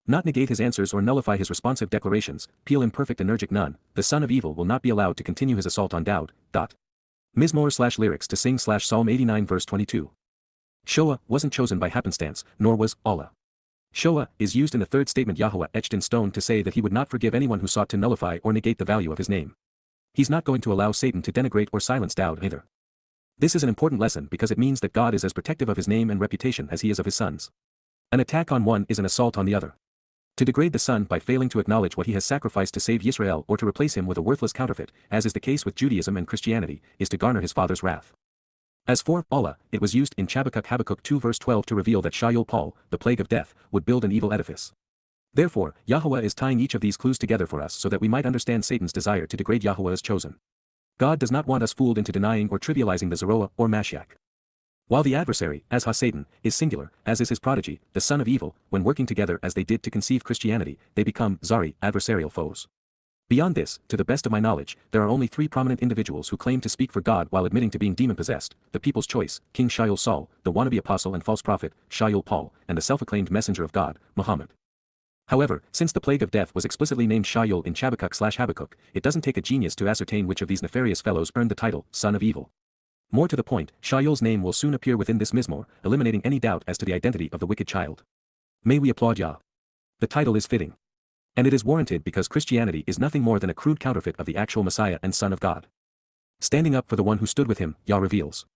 not negate his answers or nullify his responsive declarations, Peel imperfect energic none, the son of evil will not be allowed to continue his assault on Dowd. Mizmor/lyrics to sing/Psalm 89 verse 22. Shoah wasn't chosen by happenstance, nor was Allah. Shoah is used in the third statement Yahowah etched in stone to say that he would not forgive anyone who sought to nullify or negate the value of his name. He's not going to allow Satan to denigrate or silence Dowd either. This is an important lesson because it means that God is as protective of his name and reputation as he is of his sons. An attack on one is an assault on the other. To degrade the son by failing to acknowledge what he has sacrificed to save Yisrael or to replace him with a worthless counterfeit, as is the case with Judaism and Christianity, is to garner his father's wrath. As for Allah, it was used in Habakkuk 2 verse 12 to reveal that Shayol Paul, the plague of death, would build an evil edifice. Therefore, Yahowah is tying each of these clues together for us so that we might understand Satan's desire to degrade Yahowah as chosen. God does not want us fooled into denying or trivializing the Zeroah or Mashiach. While the adversary, as Ha-Satan, is singular, as is his prodigy, the son of evil, when working together as they did to conceive Christianity, they become, Zari, adversarial foes. Beyond this, to the best of my knowledge, there are only three prominent individuals who claim to speak for God while admitting to being demon-possessed, the people's choice, King Shayol Saul, the wannabe apostle and false prophet, Shayol Paul, and the self-acclaimed messenger of God, Muhammad. However, since the plague of death was explicitly named Shayol in Habakkuk, it doesn't take a genius to ascertain which of these nefarious fellows earned the title, son of evil. More to the point, Shayol's name will soon appear within this Mizmor, eliminating any doubt as to the identity of the wicked child. May we applaud Yah. The title is fitting. And it is warranted because Christianity is nothing more than a crude counterfeit of the actual Messiah and Son of God. Standing up for the one who stood with him, Yah reveals.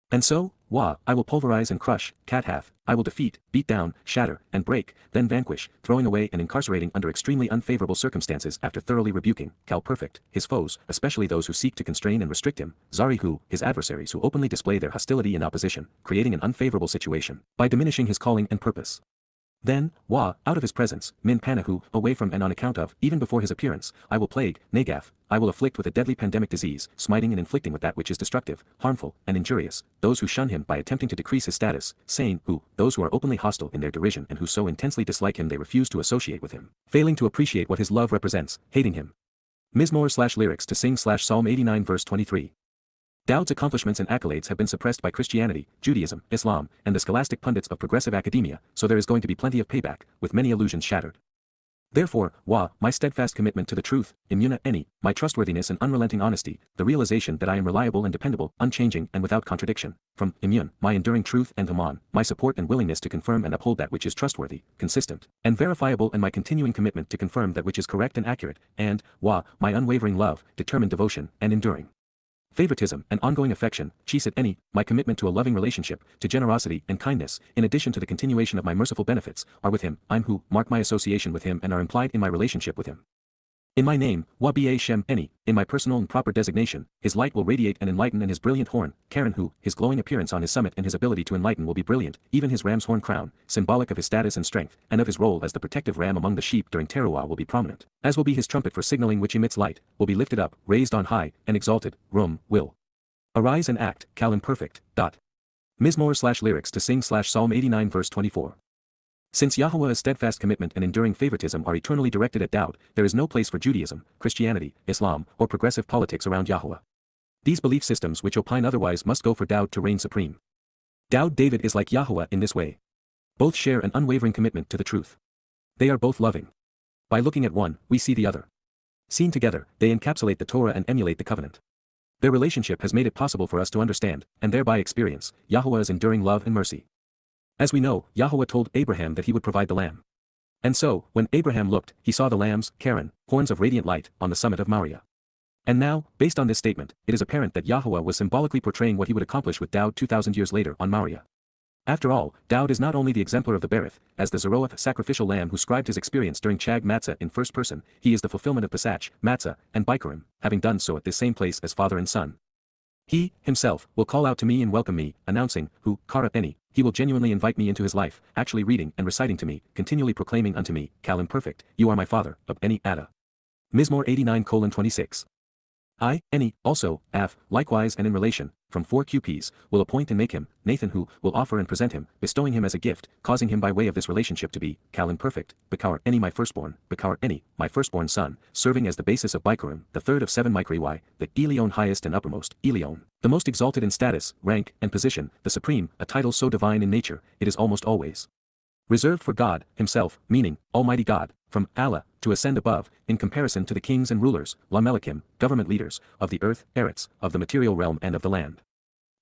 And so, Wah, I will pulverize and crush, cat hath, I will defeat, beat down, shatter, and break, then vanquish, throwing away and incarcerating under extremely unfavorable circumstances after thoroughly rebuking, Cal perfect, his foes, especially those who seek to constrain and restrict him, Zarihu, his adversaries who openly display their hostility and opposition, creating an unfavorable situation, by diminishing his calling and purpose. Then, Wah, out of his presence, Min Panahu, away from and on account of, even before his appearance, I will plague, Negath, I will afflict with a deadly pandemic disease, smiting and inflicting with that which is destructive, harmful, and injurious, those who shun him by attempting to decrease his status, saying, those who are openly hostile in their derision and who so intensely dislike him they refuse to associate with him, failing to appreciate what his love represents, hating him. Mizmor/lyrics to sing/Psalm 89 verse 23. Dowd's accomplishments and accolades have been suppressed by Christianity, Judaism, Islam, and the scholastic pundits of progressive academia, so there is going to be plenty of payback, with many illusions shattered. Therefore, Wah, my steadfast commitment to the truth, Imuna Eni, my trustworthiness and unrelenting honesty, the realization that I am reliable and dependable, unchanging and without contradiction, from Immun, my enduring truth and Haman, my support and willingness to confirm and uphold that which is trustworthy, consistent, and verifiable and my continuing commitment to confirm that which is correct and accurate, and, Wah, my unwavering love, determined devotion, and enduring favoritism and ongoing affection, Chisat Eni, my commitment to a loving relationship, to generosity and kindness, in addition to the continuation of my merciful benefits, are with him, I'm who, mark my association with him and are implied in my relationship with him. In my name, Waba Shem Eni, in my personal and proper designation, his light will radiate and enlighten and his brilliant horn, Karen who, his glowing appearance on his summit and his ability to enlighten will be brilliant, even his ram's horn crown, symbolic of his status and strength, and of his role as the protective ram among the sheep during Towrah will be prominent, as will be his trumpet for signaling which emits light, will be lifted up, raised on high, and exalted, Rum, will arise and act, Cal imperfect. Mizmor/lyrics to sing/Psalm 89 verse 24. Since Yahowah's steadfast commitment and enduring favoritism are eternally directed at Dowd, there is no place for Judaism, Christianity, Islam, or progressive politics around Yahowah. These belief systems which opine otherwise must go for Dowd to reign supreme. Dowd David is like Yahowah in this way. Both share an unwavering commitment to the truth. They are both loving. By looking at one, we see the other. Seen together, they encapsulate the Torah and emulate the covenant. Their relationship has made it possible for us to understand, and thereby experience, Yahowah's enduring love and mercy. As we know, Yahowah told Abraham that he would provide the lamb. And so, when Abraham looked, he saw the lambs, Karen, horns of radiant light, on the summit of Moriah. And now, based on this statement, it is apparent that Yahowah was symbolically portraying what he would accomplish with Dowd 2,000 years later on Moriah. After all, Dowd is not only the exemplar of the Berith, as the Zeroath sacrificial lamb who scribed his experience during Chag Matzah in first person, he is the fulfillment of Pesach, Matzah, and Bikurim, having done so at this same place as father and son. He, himself, will call out to me and welcome me, announcing, Hu, Kara Eni, he will genuinely invite me into his life, actually reading and reciting to me, continually proclaiming unto me, Kal imperfect, you are my father, of Eni Ada. Mizmor 89:26. I, Eni, also, Av, likewise and in relation, from 4 QPs, will appoint and make him, Nathan who, will offer and present him, bestowing him as a gift, causing him by way of this relationship to be, Kal imperfect, Bekar Eni my firstborn, Bekar Eni, my firstborn son, serving as the basis of Bikurim, the third of 7 Mikri, the Elion highest and uppermost, Elion, the most exalted in status, rank, and position, the supreme, a title so divine in nature, it is almost always reserved for God, himself, meaning, Almighty God, from Allah, to ascend above, in comparison to the kings and rulers, Lamelikim, government leaders, of the earth, Eretz, of the material realm and of the land.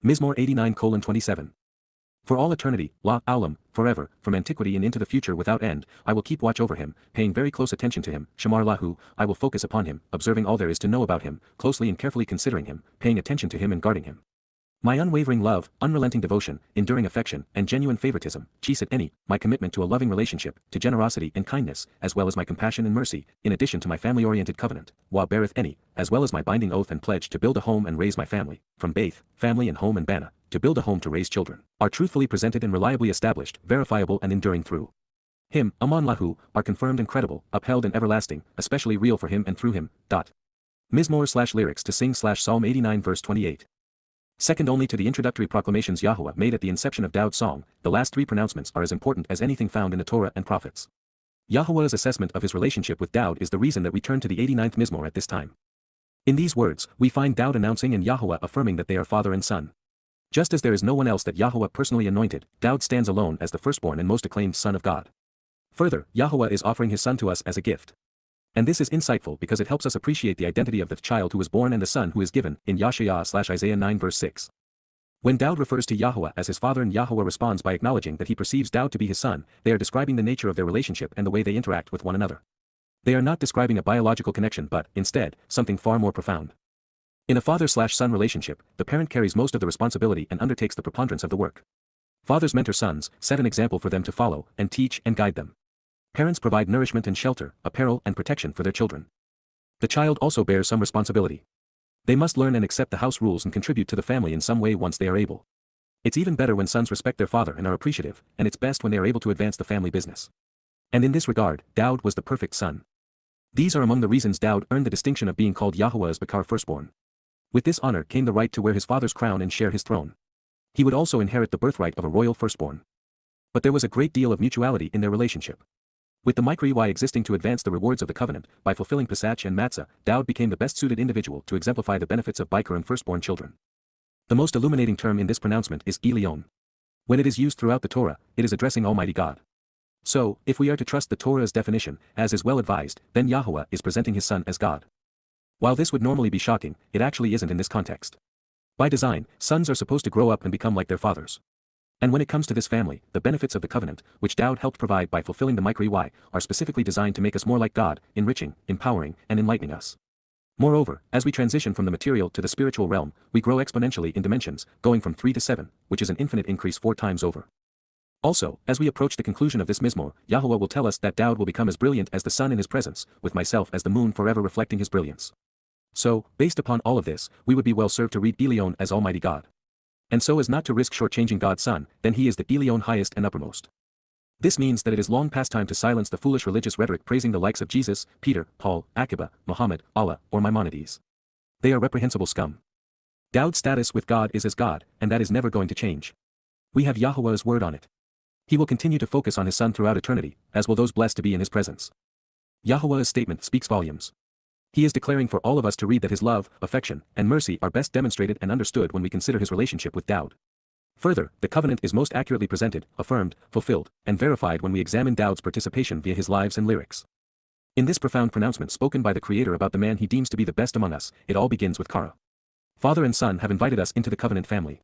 Mizmor 89:27. For all eternity, La Aulam, forever, from antiquity and into the future without end, I will keep watch over him, paying very close attention to him, Shamar Lahu, I will focus upon him, observing all there is to know about him, closely and carefully considering him, paying attention to him and guarding him. My unwavering love, unrelenting devotion, enduring affection, and genuine favoritism, Chisat Eni, my commitment to a loving relationship, to generosity and kindness, as well as my compassion and mercy, in addition to my family-oriented covenant, Wa Berith Eni, as well as my binding oath and pledge to build a home and raise my family, from Baith, family and home and Bana, to build a home to raise children, are truthfully presented and reliably established, verifiable and enduring through him, Aman Lahu, are confirmed and credible, upheld and everlasting, especially real for him and through him. Mizmor/lyrics to sing/Psalm 89 verse 28. Second only to the introductory proclamations Yahowah made at the inception of Dowd's song, the last 3 pronouncements are as important as anything found in the Torah and prophets. Yahowah's assessment of his relationship with Dowd is the reason that we turn to the 89th Mizmor at this time. In these words, we find Dowd announcing and Yahowah affirming that they are father and son. Just as there is no one else that Yahowah personally anointed, Dowd stands alone as the firstborn and most acclaimed son of God. Further, Yahowah is offering his son to us as a gift. And this is insightful because it helps us appreciate the identity of the child who was born and the son who is given, in Yashayah/Isaiah 9 verse 6. When Dowd refers to Yahowah as his father and Yahowah responds by acknowledging that he perceives Dowd to be his son, they are describing the nature of their relationship and the way they interact with one another. They are not describing a biological connection but, instead, something far more profound. In a father/son relationship, the parent carries most of the responsibility and undertakes the preponderance of the work. Fathers mentor sons, set an example for them to follow, and teach and guide them. Parents provide nourishment and shelter, apparel and protection for their children. The child also bears some responsibility. They must learn and accept the house rules and contribute to the family in some way once they are able. It's even better when sons respect their father and are appreciative, and it's best when they are able to advance the family business. And in this regard, Dowd was the perfect son. These are among the reasons Dowd earned the distinction of being called Yahowah's Bakar firstborn. With this honor came the right to wear his father's crown and share his throne. He would also inherit the birthright of a royal firstborn. But there was a great deal of mutuality in their relationship. With the Mikri existing to advance the rewards of the covenant, by fulfilling Pesach and Matzah, Dowd became the best suited individual to exemplify the benefits of Bikurim firstborn children. The most illuminating term in this pronouncement is Elion. When it is used throughout the Torah, it is addressing Almighty God. So, if we are to trust the Torah's definition, as is well advised, then Yahowah is presenting his son as God. While this would normally be shocking, it actually isn't in this context. By design, sons are supposed to grow up and become like their fathers. And when it comes to this family, the benefits of the covenant, which Dowd helped provide by fulfilling the Mikri, are specifically designed to make us more like God, enriching, empowering, and enlightening us. Moreover, as we transition from the material to the spiritual realm, we grow exponentially in dimensions, going from 3 to 7, which is an infinite increase 4 times over. Also, as we approach the conclusion of this Mizmor, Yahowah will tell us that Dowd will become as brilliant as the sun in his presence, with myself as the moon forever reflecting his brilliance. So, based upon all of this, we would be well served to read Elion as Almighty God. And so as not to risk shortchanging God's Son, then he is the Elion highest and uppermost. This means that it is long past time to silence the foolish religious rhetoric praising the likes of Jesus, Peter, Paul, Akiba, Muhammad, Allah, or Maimonides. They are reprehensible scum. Dowd's status with God is as God, and that is never going to change. We have Yahowah's word on it. He will continue to focus on his son throughout eternity, as will those blessed to be in his presence. Yahowah's statement speaks volumes. He is declaring for all of us to read that his love, affection, and mercy are best demonstrated and understood when we consider his relationship with Dowd. Further, the covenant is most accurately presented, affirmed, fulfilled, and verified when we examine Dowd's participation via his lives and lyrics. In this profound pronouncement spoken by the Creator about the man he deems to be the best among us, it all begins with Kara. Father and Son have invited us into the covenant family.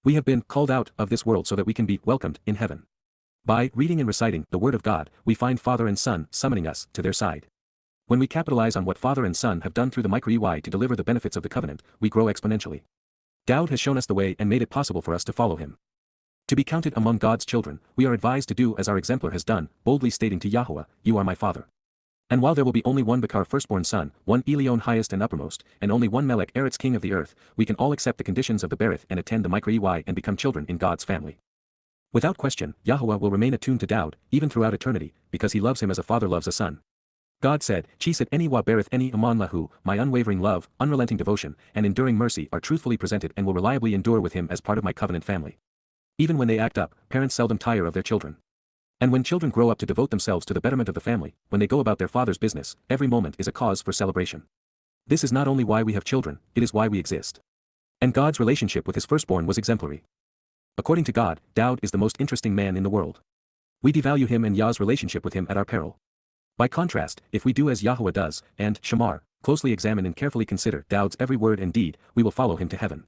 We have been called out of this world so that we can be welcomed in heaven. By reading and reciting the Word of God, we find Father and Son summoning us to their side. When we capitalize on what Father and Son have done through the YYV to deliver the benefits of the covenant, we grow exponentially. Dowd has shown us the way and made it possible for us to follow him. To be counted among God's children, we are advised to do as our exemplar has done, boldly stating to Yahowah, "You are my Father." And while there will be only one Bakar firstborn son, one Elion highest and uppermost, and only one Melech Eretz king of the earth, we can all accept the conditions of the Berith and attend the YYV and become children in God's family. Without question, Yahowah will remain attuned to Dowd, even throughout eternity, because he loves him as a father loves a son. God said, "Chisat eni wa berith eni amon lahu, my unwavering love, unrelenting devotion, and enduring mercy are truthfully presented and will reliably endure with him as part of my covenant family." Even when they act up, parents seldom tire of their children. And when children grow up to devote themselves to the betterment of the family, when they go about their father's business, every moment is a cause for celebration. This is not only why we have children, it is why we exist. And God's relationship with his firstborn was exemplary. According to God, Dowd is the most interesting man in the world. We devalue him and Yah's relationship with him at our peril. By contrast, if we do as Yahowah does, and, Shamar, closely examine and carefully consider Dowd's every word and deed, we will follow him to heaven.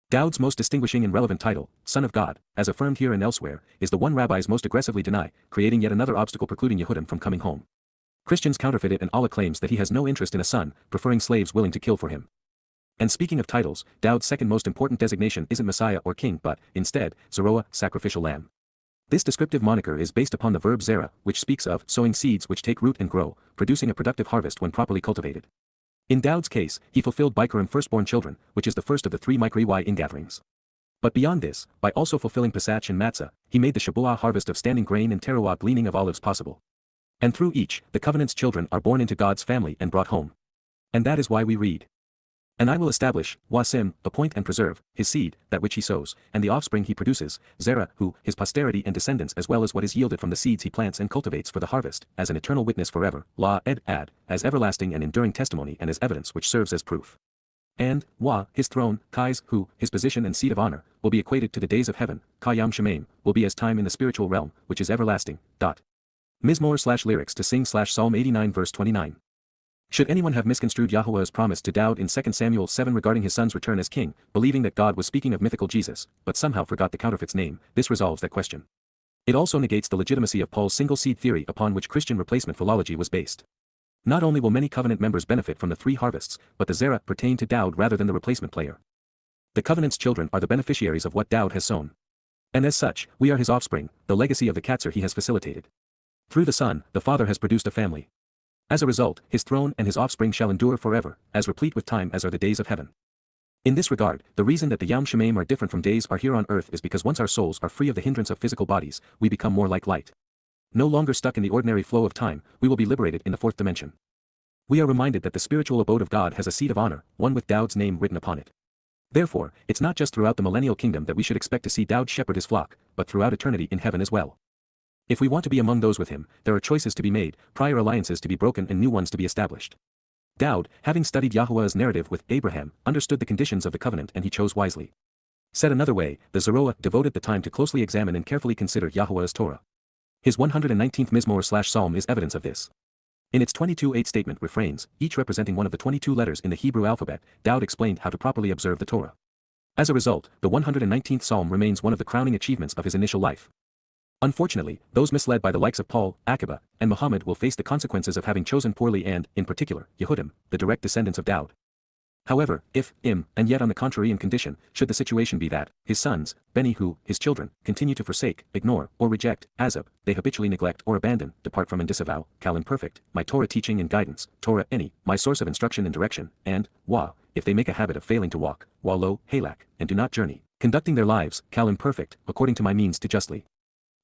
Dowd's most distinguishing and relevant title, Son of God, as affirmed here and elsewhere, is the one rabbis most aggressively deny, creating yet another obstacle precluding Yehudim from coming home. Christians counterfeit it and Allah claims that he has no interest in a son, preferring slaves willing to kill for him. And speaking of titles, Dowd's second most important designation isn't Messiah or King but, instead, Zeroah, sacrificial lamb. This descriptive moniker is based upon the verb zera, which speaks of sowing seeds which take root and grow, producing a productive harvest when properly cultivated. In Dowd's case, he fulfilled Bikurim firstborn children, which is the first of the 3 YYV ingatherings. But beyond this, by also fulfilling Pesach and Matzah, he made the Shabuah harvest of standing grain and Towrah gleaning of olives possible. And through each, the covenant's children are born into God's family and brought home. And that is why we read, "And I will establish, Wasim, appoint and preserve, his seed, that which he sows, and the offspring he produces, Zerah, who, his posterity and descendants as well as what is yielded from the seeds he plants and cultivates for the harvest, as an eternal witness forever, La ed ad, as everlasting and enduring testimony and as evidence which serves as proof. And, Wa, his throne, Kais, who, his position and seat of honor, will be equated to the days of heaven, Kayam Shemaim, will be as time in the spiritual realm, which is everlasting." Mizmor/lyrics to sing Psalm 89 verse 29. Should anyone have misconstrued Yahowah's promise to Dowd in 2 Samuel 7 regarding his son's return as king, believing that God was speaking of mythical Jesus, but somehow forgot the counterfeit's name, this resolves that question. It also negates the legitimacy of Paul's single-seed theory upon which Christian replacement philology was based. Not only will many covenant members benefit from the 3 harvests, but the Zerah pertain to Dowd rather than the replacement player. The covenant's children are the beneficiaries of what Dowd has sown. And as such, we are his offspring, the legacy of the Katzer he has facilitated. Through the Son, the Father has produced a family. As a result, his throne and his offspring shall endure forever, as replete with time as are the days of heaven. In this regard, the reason that the Yom Shemaim are different from days are here on earth is because once our souls are free of the hindrance of physical bodies, we become more like light. No longer stuck in the ordinary flow of time, we will be liberated in the 4th dimension. We are reminded that the spiritual abode of God has a seat of honor, one with Dowd's name written upon it. Therefore, it's not just throughout the millennial kingdom that we should expect to see Dowd shepherd his flock, but throughout eternity in heaven as well. If we want to be among those with him, there are choices to be made, prior alliances to be broken and new ones to be established. Dowd, having studied Yahowah's narrative with Abraham, understood the conditions of the covenant and he chose wisely. Said another way, the Zeroah devoted the time to closely examine and carefully consider Yahowah's Torah. His 119th Mizmor/Psalm is evidence of this. In its 22:8 statement refrains, each representing one of the 22 letters in the Hebrew alphabet, Dowd explained how to properly observe the Torah. As a result, the 119th Psalm remains one of the crowning achievements of his initial life. Unfortunately, those misled by the likes of Paul, Akiba, and Muhammad will face the consequences of having chosen poorly and, in particular, Yehudim, the direct descendants of Dowd. However, if, and yet on the contrary in condition, should the situation be that, his sons, Beni who, his children, continue to forsake, ignore, or reject, Azab, they habitually neglect or abandon, depart from and disavow, Kal imperfect, my Torah teaching and guidance, Torah any, my source of instruction and direction, and, Wa, if they make a habit of failing to walk, Wa lo, halak, and do not journey, conducting their lives, Kal imperfect, according to my means to justly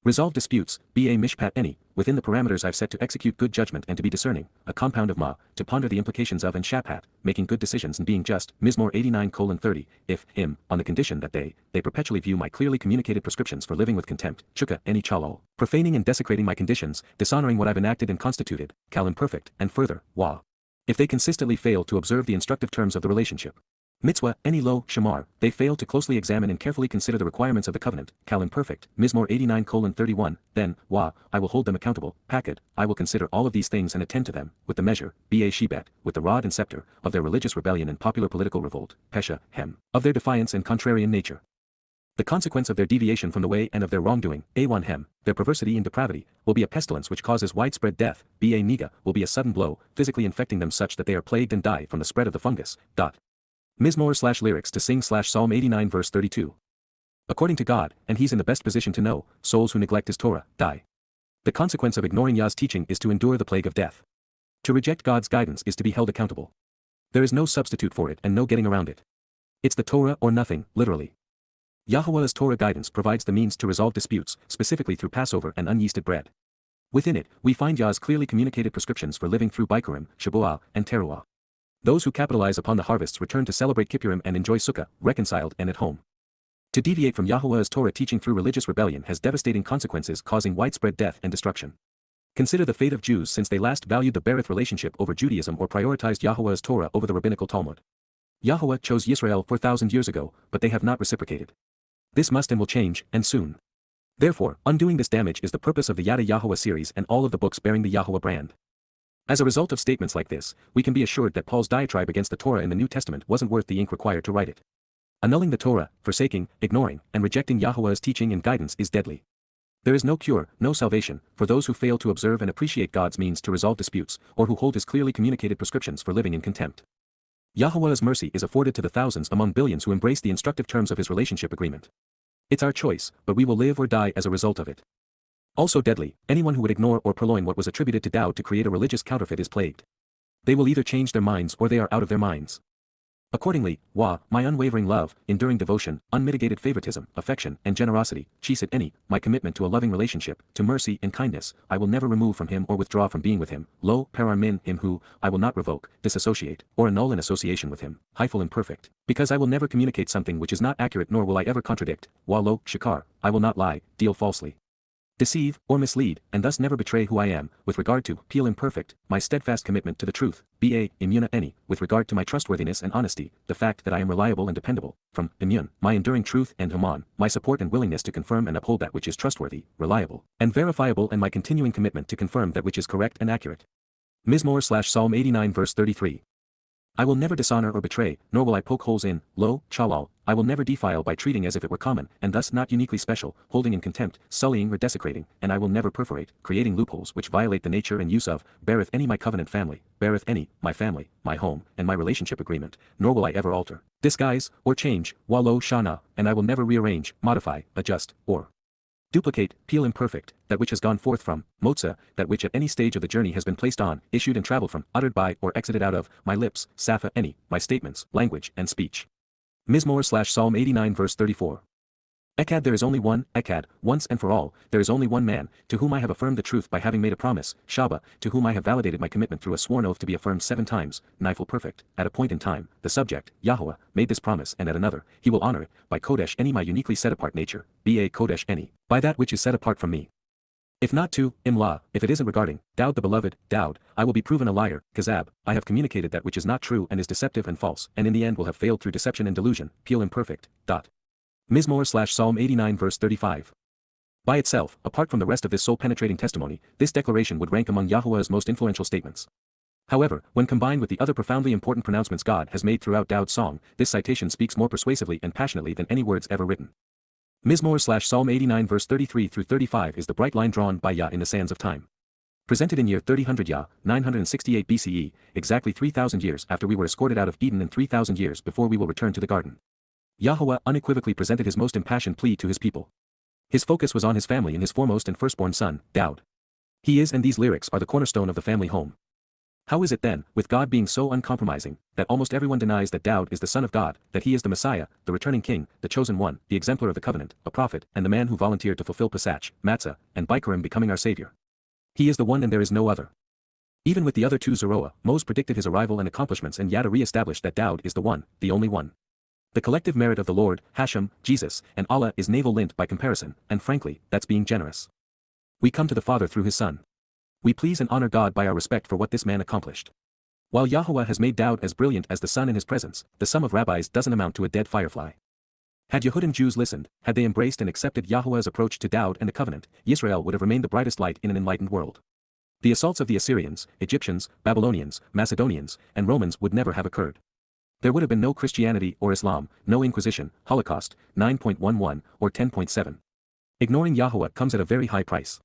resolve disputes, ba mishpat any, within the parameters I've set to execute good judgment and to be discerning, a compound of ma, to ponder the implications of and shapat, making good decisions and being just, Mizmor 89:30, if, on the condition that they perpetually view my clearly communicated prescriptions for living with contempt, chukka any chalal, profaning and desecrating my conditions, dishonoring what I've enacted and constituted, kal imperfect, and further, wa. If they consistently fail to observe the instructive terms of the relationship. Mitzvah, any lo, shamar, they fail to closely examine and carefully consider the requirements of the covenant, Kal imperfect, Mizmor 89:31, then, Wah, I will hold them accountable, Pakad, I will consider all of these things and attend to them, with the measure, Ba Shebat, with the rod and scepter, of their religious rebellion and popular political revolt, Pesha, Hem, of their defiance and contrarian nature. The consequence of their deviation from the way and of their wrongdoing, Awan Hem, their perversity and depravity, will be a pestilence which causes widespread death, Ba Niga, will be a sudden blow, physically infecting them such that they are plagued and die from the spread of the fungus. Mizmor/lyrics to sing/Psalm 89 verse 32. According to God, and he's in the best position to know, souls who neglect his Torah, die. The consequence of ignoring Yah's teaching is to endure the plague of death. To reject God's guidance is to be held accountable. There is no substitute for it and no getting around it. It's the Torah or nothing, literally. Yahowah's Torah guidance provides the means to resolve disputes, specifically through Passover and unyeasted bread. Within it, we find Yah's clearly communicated prescriptions for living through Bikurim, Shabuah, and Teruah. Those who capitalize upon the harvests return to celebrate Kippurim and enjoy Sukkah, reconciled and at home. To deviate from Yahowah's Torah teaching through religious rebellion has devastating consequences, causing widespread death and destruction. Consider the fate of Jews since they last valued the Berith relationship over Judaism or prioritized Yahowah's Torah over the rabbinical Talmud. Yahowah chose Yisrael 4,000 years ago, but they have not reciprocated. This must and will change, and soon. Therefore, undoing this damage is the purpose of the Yada Yahowah series and all of the books bearing the Yahowah brand. As a result of statements like this, we can be assured that Paul's diatribe against the Torah in the New Testament wasn't worth the ink required to write it. Annulling the Torah, forsaking, ignoring, and rejecting Yahowah's teaching and guidance is deadly. There is no cure, no salvation, for those who fail to observe and appreciate God's means to resolve disputes, or who hold his clearly communicated prescriptions for living in contempt. Yahowah's mercy is afforded to the thousands among billions who embrace the instructive terms of his relationship agreement. It's our choice, but we will live or die as a result of it. Also deadly, anyone who would ignore or purloin what was attributed to Dowd to create a religious counterfeit is plagued. They will either change their minds or they are out of their minds. Accordingly, Wah, my unwavering love, enduring devotion, unmitigated favoritism, affection, and generosity, Chesed Eni, my commitment to a loving relationship, to mercy and kindness, I will never remove from him or withdraw from being with him, Lo, Parar Min, him who, I will not revoke, disassociate, or annul an association with him, Hyphal imperfect, because I will never communicate something which is not accurate nor will I ever contradict, Wah Lo, Shakar, I will not lie, deal falsely, deceive, or mislead, and thus never betray who I am, with regard to, Peel imperfect, my steadfast commitment to the truth, Ba, Immuna Eni, with regard to my trustworthiness and honesty, the fact that I am reliable and dependable, from, Immun, my enduring truth and Haman, my support and willingness to confirm and uphold that which is trustworthy, reliable, and verifiable and my continuing commitment to confirm that which is correct and accurate. Mizmor/Psalm 89 verse 33. I will never dishonor or betray, nor will I poke holes in, lo, chalal, I will never defile by treating as if it were common, and thus not uniquely special, holding in contempt, sullying or desecrating, and I will never perforate, creating loopholes which violate the nature and use of, beareth any my covenant family, beareth any, my family, my home, and my relationship agreement, nor will I ever alter, disguise, or change, walo shana, and I will never rearrange, modify, adjust, or duplicate, peel imperfect, that which has gone forth from, motza, that which at any stage of the journey has been placed on, issued and traveled from, uttered by, or exited out of, my lips, safa any, my statements, language, and speech. Mizmor/Psalm 89 verse 34. Echad there is only one, Echad, once and for all, there is only one man, to whom I have affirmed the truth by having made a promise, Shabat, to whom I have validated my commitment through a sworn oath to be affirmed 7 times, Nifel perfect, at a point in time, the subject, Yahowah, made this promise and at another, he will honor it, by Kodesh Eni my uniquely set apart nature, Ba Kodesh Eni, by that which is set apart from me. If not to, Imla, if it isn't regarding, Dowd the beloved, Dowd, I will be proven a liar, Kazab, I have communicated that which is not true and is deceptive and false, and in the end will have failed through deception and delusion, Peel imperfect. Mizmor/Psalm 89 verse 35. By itself, apart from the rest of this soul-penetrating testimony, this declaration would rank among Yahowah's most influential statements. However, when combined with the other profoundly important pronouncements God has made throughout Dowd's song, this citation speaks more persuasively and passionately than any words ever written. Mizmor/Psalm 89 verse 33 through 35 is the bright line drawn by Yah in the sands of time. Presented in year 3000 Yah, 968 BCE, exactly 3,000 years after we were escorted out of Eden and 3,000 years before we will return to the garden. Yahowah unequivocally presented his most impassioned plea to his people. His focus was on his family and his foremost and firstborn son, Dowd. He is and these lyrics are the cornerstone of the family home. How is it then, with God being so uncompromising, that almost everyone denies that Dowd is the Son of God, that he is the Messiah, the returning king, the chosen one, the exemplar of the covenant, a prophet, and the man who volunteered to fulfill Pesach, Matzah, and Bikurim becoming our Savior? He is the one and there is no other. Even with the other 2 Zoroah, Moses predicted his arrival and accomplishments and Yada re-established that Dowd is the one, the only one. The collective merit of the Lord, Hashem, Jesus, and Allah is navel-lint by comparison, and frankly, that's being generous. We come to the Father through his Son. We please and honor God by our respect for what this man accomplished. While Yahowah has made Dowd as brilliant as the sun in his presence, the sum of rabbis doesn't amount to a dead firefly. Had Yehudim Jews listened, had they embraced and accepted Yahowah's approach to Dowd and the covenant, Yisrael would have remained the brightest light in an enlightened world. The assaults of the Assyrians, Egyptians, Babylonians, Macedonians, and Romans would never have occurred. There would have been no Christianity or Islam, no Inquisition, Holocaust, 9.11, or 10.7. Ignoring Yahowah comes at a very high price.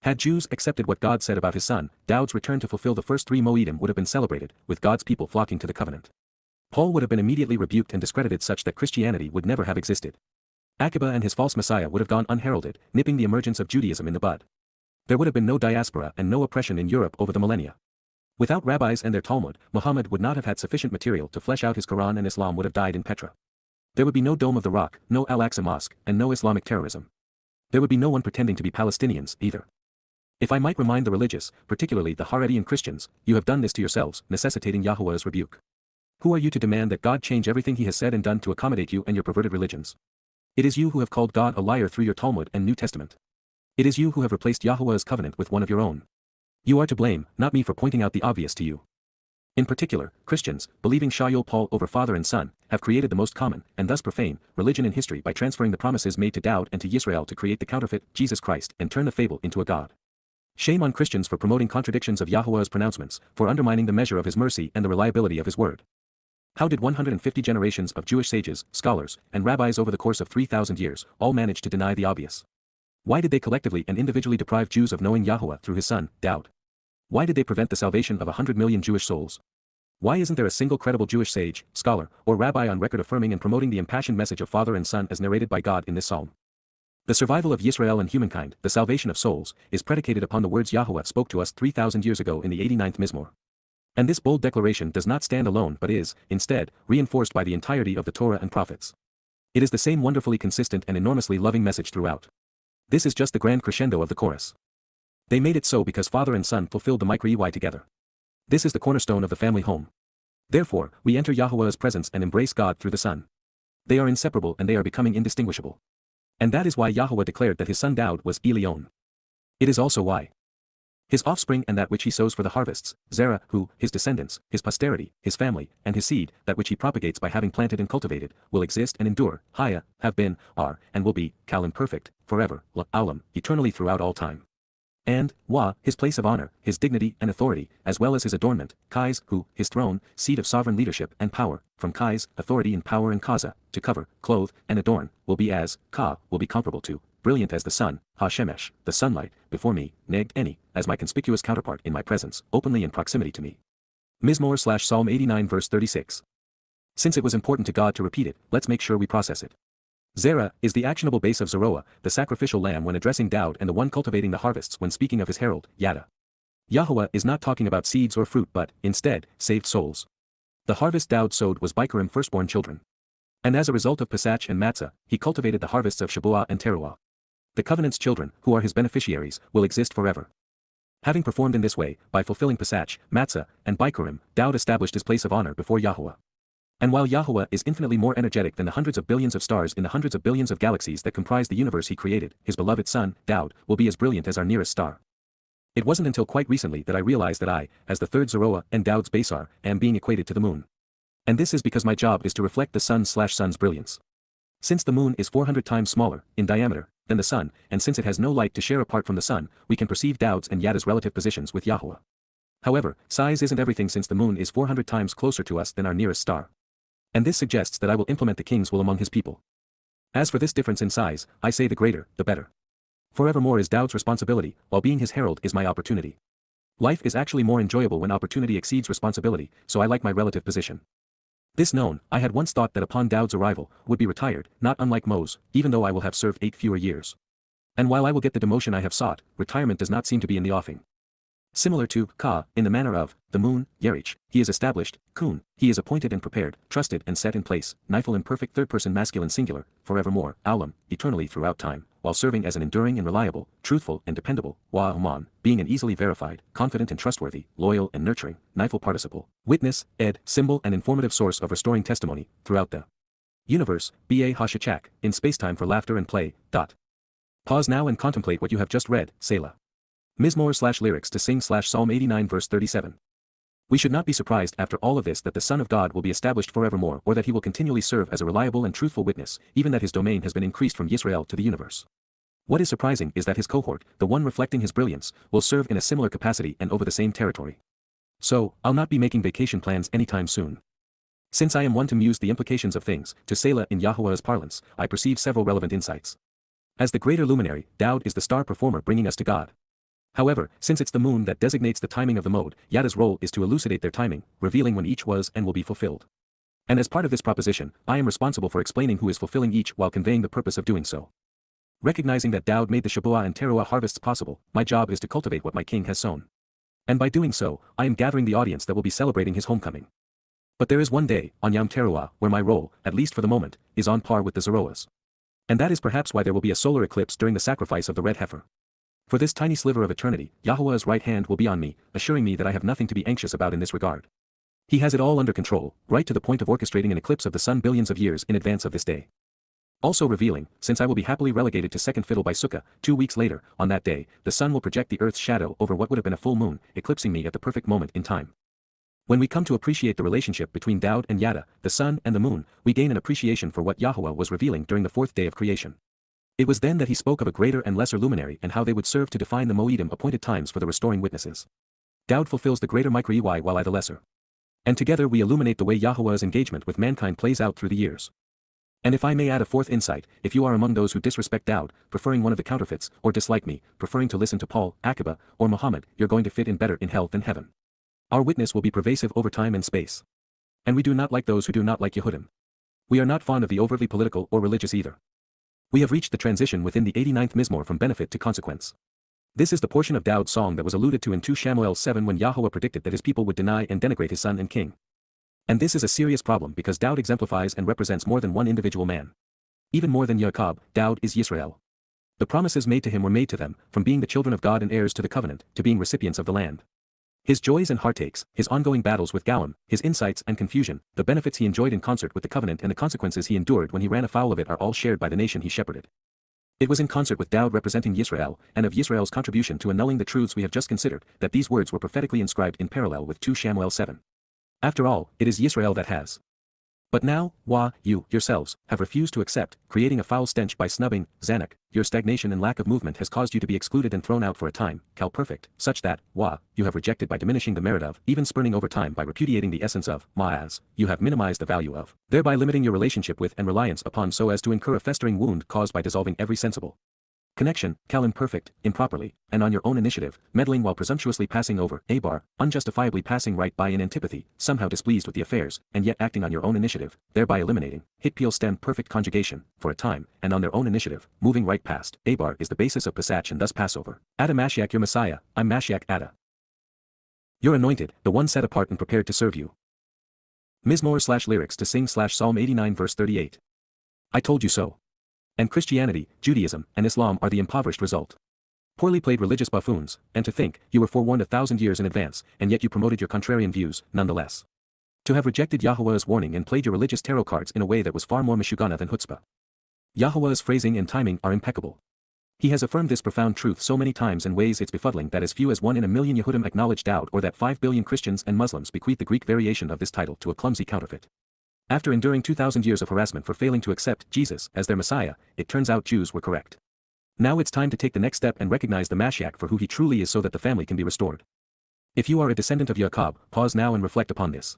Had Jews accepted what God said about his son, Dowd's return to fulfill the first 3 Moedim would have been celebrated, with God's people flocking to the covenant. Paul would have been immediately rebuked and discredited such that Christianity would never have existed. Akiba and his false messiah would have gone unheralded, nipping the emergence of Judaism in the bud. There would have been no diaspora and no oppression in Europe over the millennia. Without rabbis and their Talmud, Muhammad would not have had sufficient material to flesh out his Quran, and Islam would have died in Petra. There would be no Dome of the Rock, no Al-Aqsa Mosque, and no Islamic terrorism. There would be no one pretending to be Palestinians, either. If I might remind the religious, particularly the Haredi Christians, you have done this to yourselves, necessitating Yahowah's rebuke. Who are you to demand that God change everything he has said and done to accommodate you and your perverted religions? It is you who have called God a liar through your Talmud and New Testament. It is you who have replaced Yahowah's covenant with one of your own. You are to blame, not me, for pointing out the obvious to you. In particular, Christians, believing Shayol Paul over father and son, have created the most common, and thus profane, religion in history by transferring the promises made to Dowd and to Yisrael to create the counterfeit, Jesus Christ, and turn the fable into a god. Shame on Christians for promoting contradictions of Yahowah's pronouncements, for undermining the measure of his mercy and the reliability of his word. How did 150 generations of Jewish sages, scholars, and rabbis over the course of 3,000 years all manage to deny the obvious? Why did they collectively and individually deprive Jews of knowing Yahowah through his son, Dowd? Why did they prevent the salvation of 100 million Jewish souls? Why isn't there a single credible Jewish sage, scholar, or rabbi on record affirming and promoting the impassioned message of father and son as narrated by God in this psalm? The survival of Yisrael and humankind, the salvation of souls, is predicated upon the words Yahowah spoke to us 3,000 years ago in the 89th Mizmor. And this bold declaration does not stand alone but is, instead, reinforced by the entirety of the Torah and prophets. It is the same wonderfully consistent and enormously loving message throughout. This is just the grand crescendo of the chorus. They made it so because father and son fulfilled the Mikra together. This is the cornerstone of the family home. Therefore, we enter Yahowah's presence and embrace God through the Son. They are inseparable and they are becoming indistinguishable. And that is why Yahowah declared that his son Dowd was Elion. It is also why his offspring and that which he sows for the harvests, Zerah, who, his descendants, his posterity, his family, and his seed, that which he propagates by having planted and cultivated, will exist and endure, Haya, have been, are, and will be, Kalim perfect, forever, La'alam, eternally throughout all time. And, Wah, his place of honor, his dignity and authority, as well as his adornment, Kais, who, his throne, seat of sovereign leadership and power, from Kais, authority and power and Kaza, to cover, clothe, and adorn, will be as, Ka, will be comparable to, brilliant as the sun, Ha-Shemesh, the sunlight, before me, Neged Eni, as my conspicuous counterpart in my presence, openly in proximity to me. Mizmor/Psalm 89 verse 36. Since it was important to God to repeat it, let's make sure we process it. Zerah is the actionable base of Zeroah, the sacrificial lamb when addressing Dowd and the one cultivating the harvests when speaking of his herald, Yada. Yahowah is not talking about seeds or fruit but, instead, saved souls. The harvest Dowd sowed was Bikurim firstborn children. And as a result of Pesach and Matzah, he cultivated the harvests of Shabuah and Teruah. The covenant's children, who are his beneficiaries, will exist forever. Having performed in this way, by fulfilling Pesach, Matzah, and Bikurim, Dowd established his place of honor before Yahowah. And while Yahowah is infinitely more energetic than the hundreds of billions of stars in the hundreds of billions of galaxies that comprise the universe he created, his beloved son, Dowd, will be as brilliant as our nearest star. It wasn't until quite recently that I realized that I, as the third Zeroah and Dowd's Basar, am being equated to the moon. And this is because my job is to reflect the sun's brilliance. Since the moon is 400 times smaller, in diameter, than the sun, and since it has no light to share apart from the sun, we can perceive Dowd's and Yada's relative positions with Yahowah. However, size isn't everything since the moon is 400 times closer to us than our nearest star. And this suggests that I will implement the king's will among his people. As for this difference in size, I say the greater, the better. Forevermore is Dowd's responsibility, while being his herald is my opportunity. Life is actually more enjoyable when opportunity exceeds responsibility, so I like my relative position. This known, I had once thought that upon Dowd's arrival, would be retired, not unlike Moses, even though I will have served 8 fewer years. And while I will get the demotion I have sought, retirement does not seem to be in the offing. Similar to Ka, in the manner of the moon, Yerich, he is established, Kun, he is appointed and prepared, trusted and set in place, Nifel imperfect third-person masculine singular, forevermore, Aulam, eternally throughout time, while serving as an enduring and reliable, truthful and dependable, YAHOWAH, being an easily verified, confident and trustworthy, loyal and nurturing, Nifel participle, witness, ed, symbol and informative source of restoring testimony, throughout the universe, Ba Hashachak, in spacetime for laughter and play. Pause now and contemplate what you have just read, Selah. Mizmor/lyrics to sing/Psalm 89 verse 37. We should not be surprised after all of this that the Son of God will be established forevermore, or that he will continually serve as a reliable and truthful witness, even that his domain has been increased from Yisrael to the universe. What is surprising is that his cohort, the one reflecting his brilliance, will serve in a similar capacity and over the same territory. So, I'll not be making vacation plans anytime soon. Since I am one to muse the implications of things, to Selah in Yahuwah's parlance, I perceive several relevant insights. As the greater luminary, Dowd is the star performer bringing us to God. However, since it's the moon that designates the timing of the mode, Yada's role is to elucidate their timing, revealing when each was and will be fulfilled. And as part of this proposition, I am responsible for explaining who is fulfilling each while conveying the purpose of doing so. Recognizing that Dowd made the Shabuah and Towrah harvests possible, my job is to cultivate what my king has sown. And by doing so, I am gathering the audience that will be celebrating his homecoming. But there is one day, on Yom Teruah, where my role, at least for the moment, is on par with the Zoroas. And that is perhaps why there will be a solar eclipse during the sacrifice of the red heifer. For this tiny sliver of eternity, Yahuwah's right hand will be on me, assuring me that I have nothing to be anxious about in this regard. He has it all under control, right to the point of orchestrating an eclipse of the sun billions of years in advance of this day. Also revealing, since I will be happily relegated to second fiddle by Sukkah, 2 weeks later, on that day, the sun will project the earth's shadow over what would have been a full moon, eclipsing me at the perfect moment in time. When we come to appreciate the relationship between Dowd and Yada, the sun and the moon, we gain an appreciation for what Yahuwah was revealing during the fourth day of creation. It was then that he spoke of a greater and lesser luminary and how they would serve to define the Moedim appointed times for the restoring witnesses. Dowd fulfills the greater micro-EY while I the lesser. And together we illuminate the way Yahuwah's engagement with mankind plays out through the years. And if I may add a fourth insight, if you are among those who disrespect Dowd, preferring one of the counterfeits, or dislike me, preferring to listen to Paul, Akiba, or Muhammad, you're going to fit in better in hell than heaven. Our witness will be pervasive over time and space. And we do not like those who do not like Yehudim. We are not fond of the overtly political or religious either. We have reached the transition within the 89th Mizmor from benefit to consequence. This is the portion of Dowd's song that was alluded to in 2 Samuel 7 when Yahuwah predicted that his people would deny and denigrate his son and king. And this is a serious problem because Dowd exemplifies and represents more than one individual man. Even more than Jacob, Dowd is Yisrael. The promises made to him were made to them, from being the children of God and heirs to the covenant, to being recipients of the land. His joys and heartaches, his ongoing battles with Golim, his insights and confusion, the benefits he enjoyed in concert with the covenant and the consequences he endured when he ran afoul of it are all shared by the nation he shepherded. It was in concert with Dowd representing Yisrael, and of Yisrael's contribution to annulling the truths we have just considered, that these words were prophetically inscribed in parallel with 2 Samuel 7. After all, it is Yisrael that has. But now, you, yourselves, have refused to accept, creating a foul stench by snubbing, Zanuck, your stagnation and lack of movement has caused you to be excluded and thrown out for a time, Cal perfect, such that, you have rejected by diminishing the merit of, even spurning over time by repudiating the essence of, Ma'az, you have minimized the value of, thereby limiting your relationship with and reliance upon so as to incur a festering wound caused by dissolving every sensible connection, Cal imperfect, improperly, and on your own initiative, meddling while presumptuously passing over, unjustifiably passing right by in antipathy, somehow displeased with the affairs, and yet acting on your own initiative, thereby eliminating, hit peel stem perfect conjugation, for a time, and on their own initiative, moving right past, is the basis of Pesach and thus Passover. Ada Mashiach your Messiah, I'm Mashiach Ada. You're anointed, the one set apart and prepared to serve you. Mizmor/lyrics to sing /Psalm 89 verse 38. I told you so. And Christianity, Judaism, and Islam are the impoverished result. Poorly played religious buffoons, and to think, you were forewarned 1,000 years in advance, and yet you promoted your contrarian views, nonetheless. To have rejected Yahuwah's warning and played your religious tarot cards in a way that was far more meshugana than chutzpah. Yahuwah's phrasing and timing are impeccable. He has affirmed this profound truth so many times in ways it's befuddling that as few as 1 in a million Yehudim acknowledge Dowd or that 5 billion Christians and Muslims bequeath the Greek variation of this title to a clumsy counterfeit. After enduring 2,000 years of harassment for failing to accept Jesus as their Messiah, it turns out Jews were correct. Now it's time to take the next step and recognize the Mashiach for who he truly is so that the family can be restored. If you are a descendant of Jacob, pause now and reflect upon this.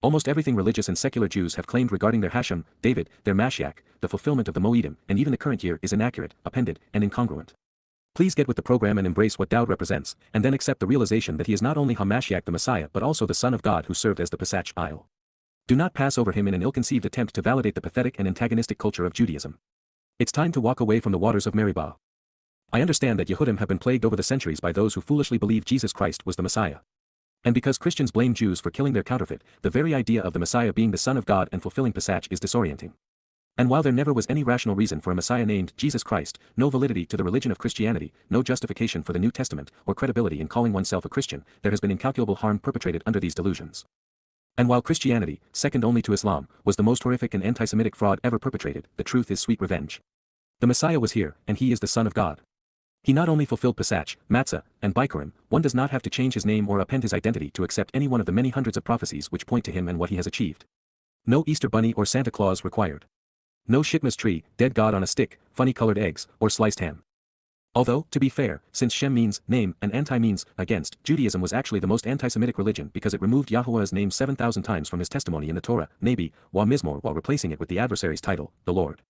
Almost everything religious and secular Jews have claimed regarding their Hashem, David, their Mashiach, the fulfillment of the Moedim, and even the current year is inaccurate, appended, and incongruent. Please get with the program and embrace what Dowd represents, and then accept the realization that he is not only HaMashiach the Messiah but also the Son of God who served as the Pesach Isle. Do not pass over him in an ill-conceived attempt to validate the pathetic and antagonistic culture of Judaism. It's time to walk away from the waters of Meribah. I understand that Yehudim have been plagued over the centuries by those who foolishly believe Jesus Christ was the Messiah. And because Christians blame Jews for killing their counterfeit, the very idea of the Messiah being the Son of God and fulfilling Pesach is disorienting. And while there never was any rational reason for a Messiah named Jesus Christ, no validity to the religion of Christianity, no justification for the New Testament, or credibility in calling oneself a Christian, there has been incalculable harm perpetrated under these delusions. And while Christianity, second only to Islam, was the most horrific and anti-Semitic fraud ever perpetrated, the truth is sweet revenge. The Messiah was here, and he is the Son of God. He not only fulfilled Pesach, Matzah, and Bikurim, one does not have to change his name or append his identity to accept any one of the many hundreds of prophecies which point to him and what he has achieved. No Easter bunny or Santa Claus required. No Shitmas tree, dead God on a stick, funny-colored eggs, or sliced ham. Although, to be fair, since Shem means name and anti means against, Judaism was actually the most anti-Semitic religion because it removed Yahuwah's name 7,000 times from his testimony in the Torah, Nabi, Wa Mizmor, while replacing it with the adversary's title, the Lord.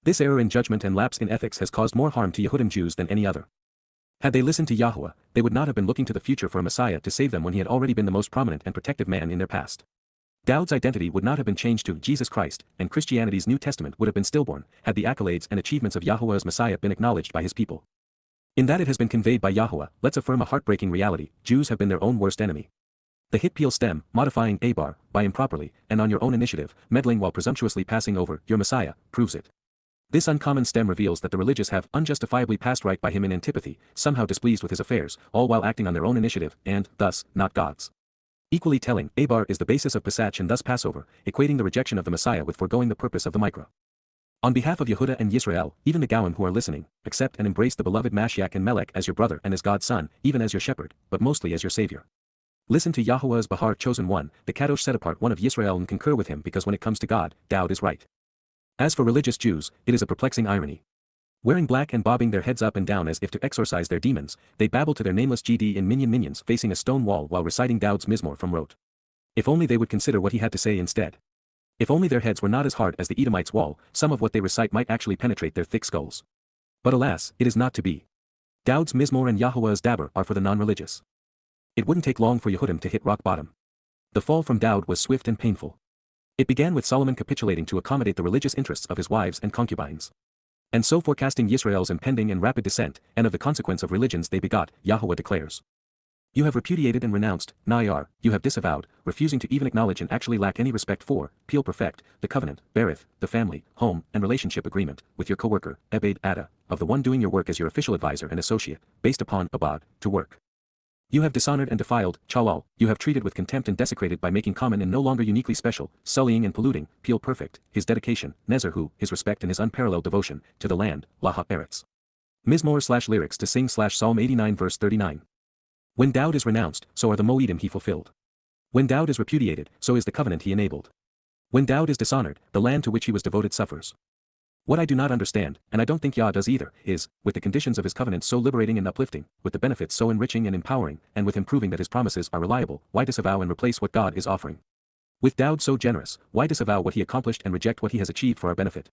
This error in judgment and lapse in ethics has caused more harm to Yehudim Jews than any other. Had they listened to Yahuwah, they would not have been looking to the future for a Messiah to save them when he had already been the most prominent and protective man in their past. Dowd's identity would not have been changed to Jesus Christ, and Christianity's New Testament would have been stillborn, had the accolades and achievements of Yahuwah's Messiah been acknowledged by his people. In that it has been conveyed by Yahuwah, let's affirm a heartbreaking reality: Jews have been their own worst enemy. The hit peel stem, modifying abar, by improperly, and on your own initiative, meddling while presumptuously passing over your Messiah, proves it. This uncommon stem reveals that the religious have unjustifiably passed right by him in antipathy, somehow displeased with his affairs, all while acting on their own initiative, and, thus, not God's. Equally telling, Abar is the basis of Pesach and thus Passover, equating the rejection of the Messiah with foregoing the purpose of the Mikra. On behalf of Yehuda and Yisrael, even the Goyim who are listening, accept and embrace the beloved Mashiach and Melech as your brother and as God's son, even as your shepherd, but mostly as your savior. Listen to Yahuwah's Bahar chosen one, the Kadosh set apart one of Yisrael, and concur with him, because when it comes to God, Dowd is right. As for religious Jews, it is a perplexing irony. Wearing black and bobbing their heads up and down as if to exorcise their demons, they babble to their nameless GD in minions facing a stone wall while reciting Dowd's Mizmor from rote. If only they would consider what he had to say instead. If only their heads were not as hard as the Edomites' wall, some of what they recite might actually penetrate their thick skulls. But alas, it is not to be. Dowd's Mizmor and Yahuwah's Dabar are for the non-religious. It wouldn't take long for Yehudim to hit rock bottom. The fall from Dowd was swift and painful. It began with Solomon capitulating to accommodate the religious interests of his wives and concubines. And so forecasting Yisrael's impending and rapid descent, and of the consequence of religions they begot, Yahuwah declares. You have repudiated and renounced, Nayar, you have disavowed, refusing to even acknowledge and actually lack any respect for, Peel perfect, the covenant, Berith, the family, home, and relationship agreement, with your co-worker, Ebed Ada, of the one doing your work as your official advisor and associate, based upon, Abad, to work. You have dishonored and defiled, Chalal, you have treated with contempt and desecrated by making common and no longer uniquely special, sullying and polluting, Peel perfect, his dedication, Nezerhu, his respect and his unparalleled devotion, to the land, Laha Eretz. Mizmor/lyrics to sing/Psalm 89 verse 39. When Dowd is renounced, so are the Moedim he fulfilled. When Dowd is repudiated, so is the covenant he enabled. When Dowd is dishonored, the land to which he was devoted suffers. What I do not understand, and I don't think Yah does either, is, with the conditions of his covenant so liberating and uplifting, with the benefits so enriching and empowering, and with him proving that his promises are reliable, why disavow and replace what God is offering? With Dowd so generous, why disavow what he accomplished and reject what he has achieved for our benefit?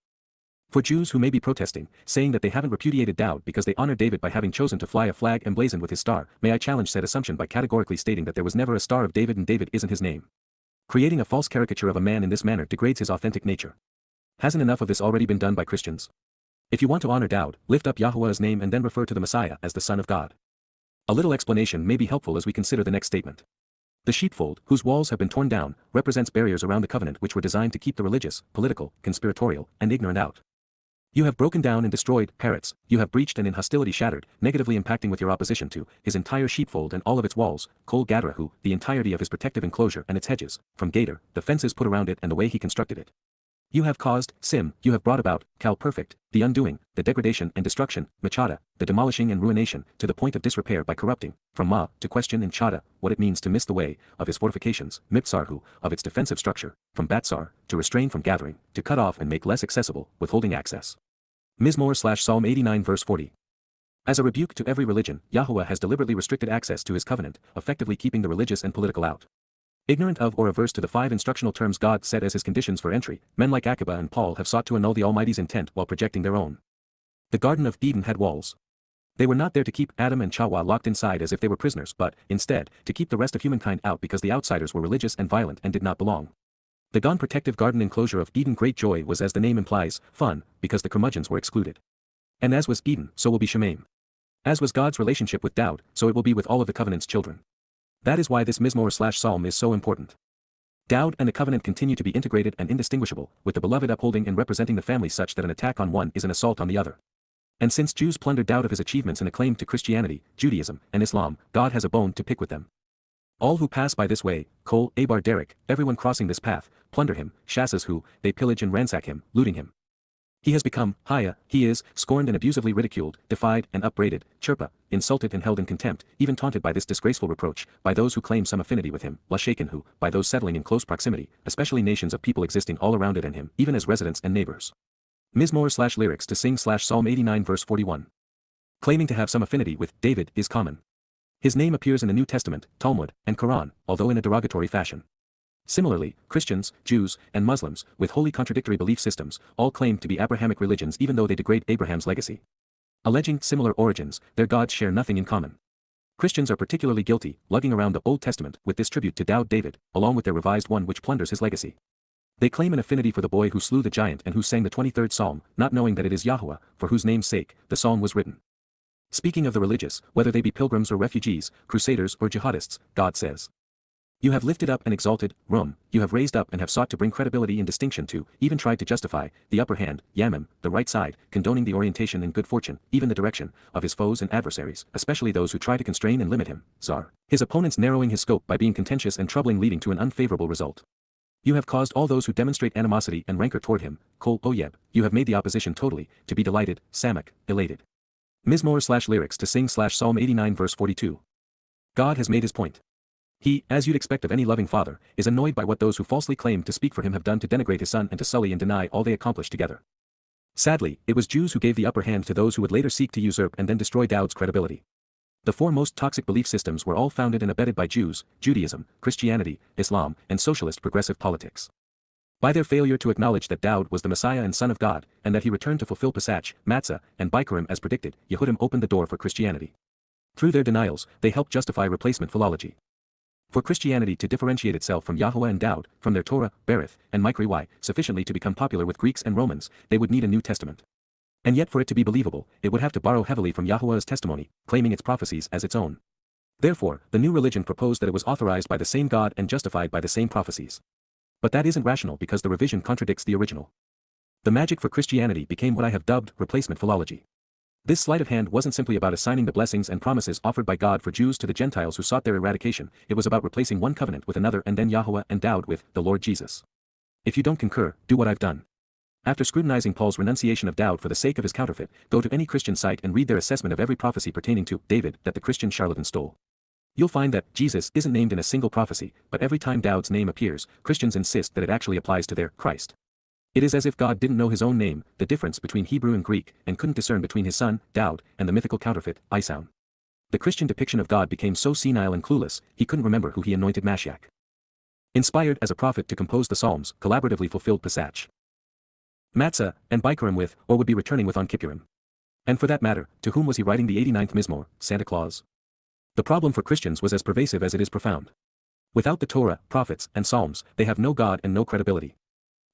For Jews who may be protesting, saying that they haven't repudiated Dowd because they honor David by having chosen to fly a flag emblazoned with his star, may I challenge said assumption by categorically stating that there was never a Star of David and David isn't his name. Creating a false caricature of a man in this manner degrades his authentic nature. Hasn't enough of this already been done by Christians? If you want to honor Dowd, lift up Yahuwah's name and then refer to the Messiah as the Son of God. A little explanation may be helpful as we consider the next statement. The sheepfold, whose walls have been torn down, represents barriers around the covenant which were designed to keep the religious, political, conspiratorial, and ignorant out. You have broken down and destroyed, parrots, you have breached and in hostility shattered, negatively impacting with your opposition to, his entire sheepfold and all of its walls, Kol Gadrahu, the entirety of his protective enclosure and its hedges, from Gader, the fences put around it and the way he constructed it. You have caused, Sim, you have brought about, Cal perfect, the undoing, the degradation and destruction, Machada, the demolishing and ruination, to the point of disrepair by corrupting, from Ma, to question in Chada, what it means to miss the way, of his fortifications, Mipsarhu, of its defensive structure, from Batsar, to restrain from gathering, to cut off and make less accessible, withholding access. Mizmor/Psalm 89 verse 40. As a rebuke to every religion, Yahuwah has deliberately restricted access to his covenant, effectively keeping the religious and political out. Ignorant of or averse to the 5 instructional terms God set as his conditions for entry, men like Akiba and Paul have sought to annul the Almighty's intent while projecting their own. The Garden of Eden had walls. They were not there to keep Adam and Chawah locked inside as if they were prisoners, but, instead, to keep the rest of humankind out because the outsiders were religious and violent and did not belong. The God-protective garden enclosure of Eden great joy was, as the name implies, fun, because the curmudgeons were excluded. And as was Eden, so will be Shemaim. As was God's relationship with Dowd, so it will be with all of the covenant's children. That is why this Mizmor/Psalm is so important. Dowd and the covenant continue to be integrated and indistinguishable, with the beloved upholding and representing the family such that an attack on one is an assault on the other. And since Jews plundered Dowd of his achievements and acclaimed to Christianity, Judaism, and Islam, God has a bone to pick with them. All who pass by this way, Kol, Abar Derek, everyone crossing this path, plunder him, Shassas who, they pillage and ransack him, looting him. He has become, Haya, he is, scorned and abusively ridiculed, defied and upbraided, chirpa, insulted and held in contempt, even taunted by this disgraceful reproach, by those who claim some affinity with him, shaken who, by those settling in close proximity, especially nations of people existing all around it and him, even as residents and neighbors. Mizmor/lyrics to sing/Psalm 89 verse 41. Claiming to have some affinity with David is common. His name appears in the New Testament, Talmud, and Quran, although in a derogatory fashion. Similarly, Christians, Jews, and Muslims, with wholly contradictory belief systems, all claim to be Abrahamic religions even though they degrade Abraham's legacy. Alleging similar origins, their gods share nothing in common. Christians are particularly guilty, lugging around the Old Testament with this tribute to Dowd David, along with their revised one which plunders his legacy. They claim an affinity for the boy who slew the giant and who sang the 23rd Psalm, not knowing that it is Yahowah, for whose name's sake, the psalm was written. Speaking of the religious, whether they be pilgrims or refugees, crusaders or jihadists, God says, "You have lifted up and exalted, you have raised up and have sought to bring credibility and distinction to, even tried to justify, the upper hand, Yamim, the right side, condoning the orientation and good fortune, even the direction, of his foes and adversaries, especially those who try to constrain and limit him, Zar. His opponents narrowing his scope by being contentious and troubling leading to an unfavorable result. You have caused all those who demonstrate animosity and rancor toward him, Kol Oyeb, you have made the opposition totally, to be delighted, Samak, elated." Mizmor/lyrics to sing/Psalm 89 verse 42. God has made his point. He, as you'd expect of any loving father, is annoyed by what those who falsely claim to speak for him have done to denigrate his son and to sully and deny all they accomplished together. Sadly, it was Jews who gave the upper hand to those who would later seek to usurp and then destroy Dowd's credibility. The four most toxic belief systems were all founded and abetted by Jews, Judaism, Christianity, Islam, and socialist progressive politics. By their failure to acknowledge that Dowd was the Messiah and Son of God, and that he returned to fulfill Pesach, Matzah, and Bikurim as predicted, Yehudim opened the door for Christianity. Through their denials, they helped justify replacement philology. For Christianity to differentiate itself from Yahowah and Dowd, from their Torah, Berith, and Mikri Y, sufficiently to become popular with Greeks and Romans, they would need a New Testament. And yet for it to be believable, it would have to borrow heavily from Yahowah's testimony, claiming its prophecies as its own. Therefore, the new religion proposed that it was authorized by the same God and justified by the same prophecies. But that isn't rational because the revision contradicts the original. The magic for Christianity became what I have dubbed replacement philology. This sleight of hand wasn't simply about assigning the blessings and promises offered by God for Jews to the Gentiles who sought their eradication, it was about replacing one covenant with another and then Yahowah and Dowd with the Lord Jesus. If you don't concur, do what I've done. After scrutinizing Paul's renunciation of Dowd for the sake of his counterfeit, go to any Christian site and read their assessment of every prophecy pertaining to David that the Christian charlatan stole. You'll find that Jesus isn't named in a single prophecy, but every time Dowd's name appears, Christians insist that it actually applies to their Christ. It is as if God didn't know his own name, the difference between Hebrew and Greek, and couldn't discern between his son, Dowd, and the mythical counterfeit, Isoun. The Christian depiction of God became so senile and clueless, he couldn't remember who he anointed Mashiach. Inspired as a prophet to compose the Psalms, collaboratively fulfilled Pesach, Matzah, and Bikurim with, or would be returning with on Kippurim. And for that matter, to whom was he writing the 89th Mizmor, Santa Claus? The problem for Christians was as pervasive as it is profound. Without the Torah, prophets, and Psalms, they have no God and no credibility.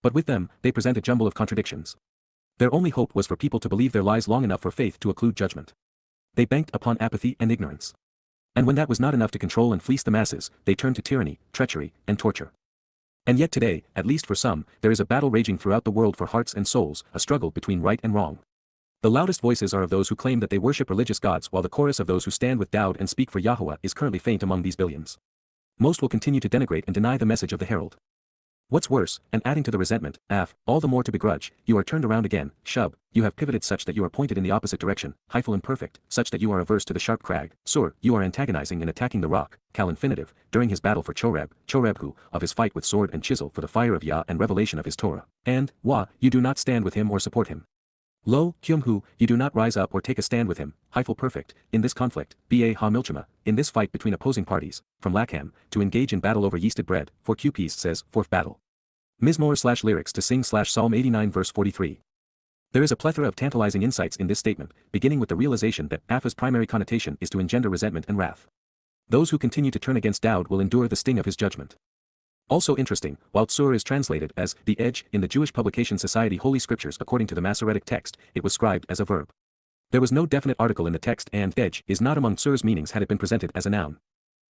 But with them, they present a jumble of contradictions. Their only hope was for people to believe their lies long enough for faith to occlude judgment. They banked upon apathy and ignorance. And when that was not enough to control and fleece the masses, they turned to tyranny, treachery, and torture. And yet today, at least for some, there is a battle raging throughout the world for hearts and souls, a struggle between right and wrong. The loudest voices are of those who claim that they worship religious gods while the chorus of those who stand with Dowd and speak for Yahowah is currently faint among these billions. Most will continue to denigrate and deny the message of the herald. What's worse, and adding to the resentment, all the more to begrudge, you are turned around again, Shub, you have pivoted such that you are pointed in the opposite direction, Hyphal imperfect, such that you are averse to the sharp crag, Sur, you are antagonizing and attacking the rock, Kal infinitive, during his battle for Choreb who, of his fight with sword and chisel for the fire of Yah and revelation of his Torah, and, Wah, you do not stand with him or support him. Lo, Kyum who, you do not rise up or take a stand with him, Hyphal perfect, in this conflict, Ba ha milchama, in this fight between opposing parties, from Lakham, to engage in battle over yeasted bread, for Qps says, fourth battle. Mizmor/lyrics to sing/Psalm 89 verse 43. There is a plethora of tantalizing insights in this statement, beginning with the realization that Afa's primary connotation is to engender resentment and wrath. Those who continue to turn against Dowd will endure the sting of his judgment. Also interesting, while Tsur is translated as the edge in the Jewish Publication Society Holy Scriptures according to the Masoretic text, it was scribed as a verb. There was no definite article in the text and edge is not among Tsur's meanings had it been presented as a noun.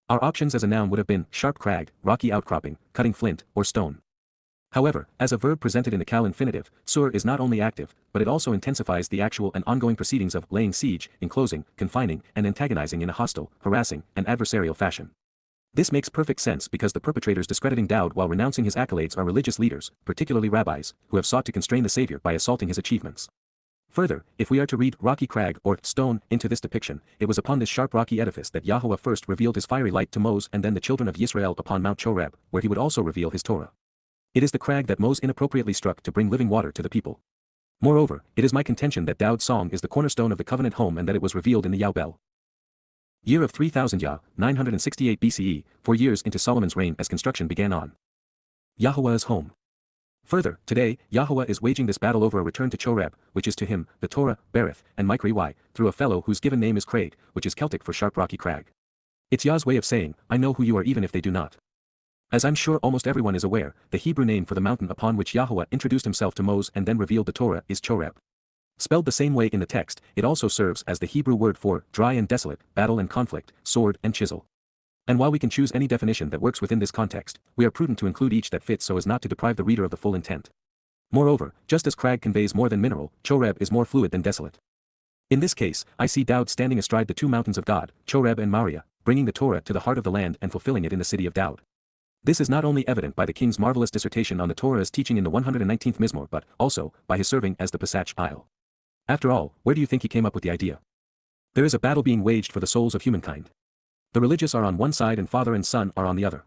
Our options as a noun would have been sharp crag, rocky outcropping, cutting flint, or stone. However, as a verb presented in the Kal infinitive, Sur is not only active, but it also intensifies the actual and ongoing proceedings of laying siege, enclosing, confining, and antagonizing in a hostile, harassing, and adversarial fashion. This makes perfect sense because the perpetrators discrediting Dowd while renouncing his accolades are religious leaders, particularly rabbis, who have sought to constrain the Savior by assaulting his achievements. Further, if we are to read rocky crag or stone into this depiction, it was upon this sharp rocky edifice that Yahowah first revealed his fiery light to Moses and then the children of Yisrael upon Mount Choreb, where he would also reveal his Torah. It is the crag that Moses inappropriately struck to bring living water to the people. Moreover, it is my contention that Dowd's song is the cornerstone of the covenant home and that it was revealed in the Babel. Year of 3000 968 BCE, 4 years into Solomon's reign as construction began on Yahowah's home. Further, today, Yahowah is waging this battle over a return to Choreb, which is to him, the Torah, Berith, and Micrei, through a fellow whose given name is Craig, which is Celtic for sharp rocky crag. It's Yah's way of saying, I know who you are even if they do not. As I'm sure almost everyone is aware, the Hebrew name for the mountain upon which Yahowah introduced himself to Moses and then revealed the Torah is Choreb. Spelled the same way in the text, it also serves as the Hebrew word for dry and desolate, battle and conflict, sword and chisel. And while we can choose any definition that works within this context, we are prudent to include each that fits so as not to deprive the reader of the full intent. Moreover, just as crag conveys more than mineral, Choreb is more fluid than desolate. In this case, I see Dowd standing astride the two mountains of God, Choreb and Moriah, bringing the Torah to the heart of the land and fulfilling it in the city of Dowd. This is not only evident by the king's marvelous dissertation on the Torah's teaching in the 119th Mizmor but also by his serving as the Pesach Isle. After all, where do you think he came up with the idea? There is a battle being waged for the souls of humankind. The religious are on one side and father and son are on the other.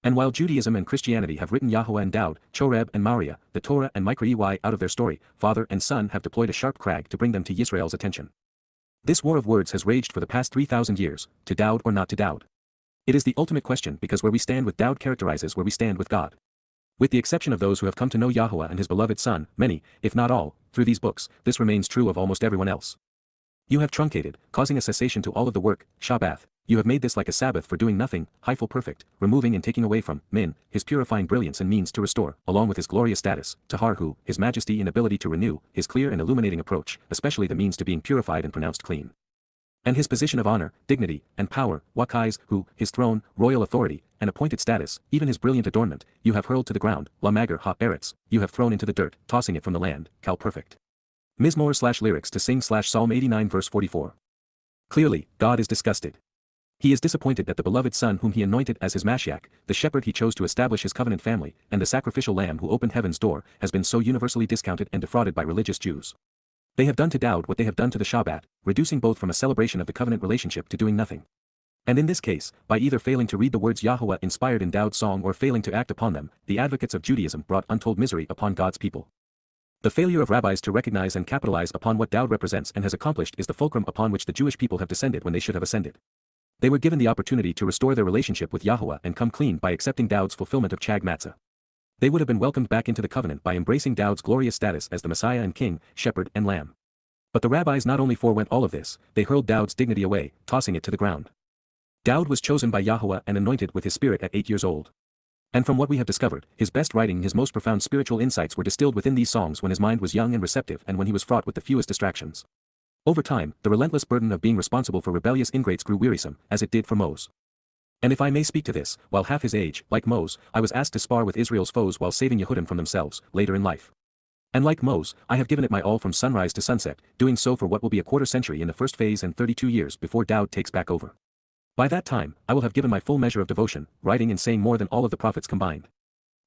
And while Judaism and Christianity have written Yahowah and Dowd, Choreb and Moriah, the Torah and Micrei out of their story, father and son have deployed a sharp crag to bring them to Yisrael's attention. This war of words has raged for the past 3,000 years, to Dowd or not to Dowd. It is the ultimate question because where we stand with Dowd characterizes where we stand with God. With the exception of those who have come to know Yahowah and his beloved son, many, if not all, through these books, this remains true of almost everyone else. You have truncated, causing a cessation to all of the work, Shabat. You have made this like a Sabbath for doing nothing, hyphal perfect, removing and taking away from, min, his purifying brilliance and means to restore, along with his glorious status, Tahar who, his majesty and ability to renew, his clear and illuminating approach, especially the means to being purified and pronounced clean. And his position of honor, dignity, and power, Wakais, who, his throne, royal authority, and appointed status, even his brilliant adornment, you have hurled to the ground, Lamager ha Eretz, you have thrown into the dirt, tossing it from the land, Cal perfect. Mizmor/lyrics to sing/Psalm 89 verse 44. Clearly, God is disgusted. He is disappointed that the beloved Son whom he anointed as his Mashiach, the shepherd he chose to establish his covenant family, and the sacrificial lamb who opened heaven's door, has been so universally discounted and defrauded by religious Jews. They have done to Dowd what they have done to the Shabat, reducing both from a celebration of the covenant relationship to doing nothing. And in this case, by either failing to read the words Yahowah inspired in Dowd's song or failing to act upon them, the advocates of Judaism brought untold misery upon God's people. The failure of rabbis to recognize and capitalize upon what Dowd represents and has accomplished is the fulcrum upon which the Jewish people have descended when they should have ascended. They were given the opportunity to restore their relationship with Yahowah and come clean by accepting Dowd's fulfillment of Chag Matzah. They would have been welcomed back into the covenant by embracing Dowd's glorious status as the Messiah and King, Shepherd and Lamb. But the rabbis not only forewent all of this, they hurled Dowd's dignity away, tossing it to the ground. Dowd was chosen by Yahowah and anointed with his spirit at 8 years old. And from what we have discovered, his best writing and his most profound spiritual insights were distilled within these songs when his mind was young and receptive and when he was fraught with the fewest distractions. Over time, the relentless burden of being responsible for rebellious ingrates grew wearisome, as it did for Moses. And if I may speak to this, while half his age, like Moses, I was asked to spar with Israel's foes while saving Yehudim from themselves, later in life. And like Moses, I have given it my all from sunrise to sunset, doing so for what will be a quarter century in the first phase and 32 years before Dowd takes back over. By that time, I will have given my full measure of devotion, writing and saying more than all of the prophets combined.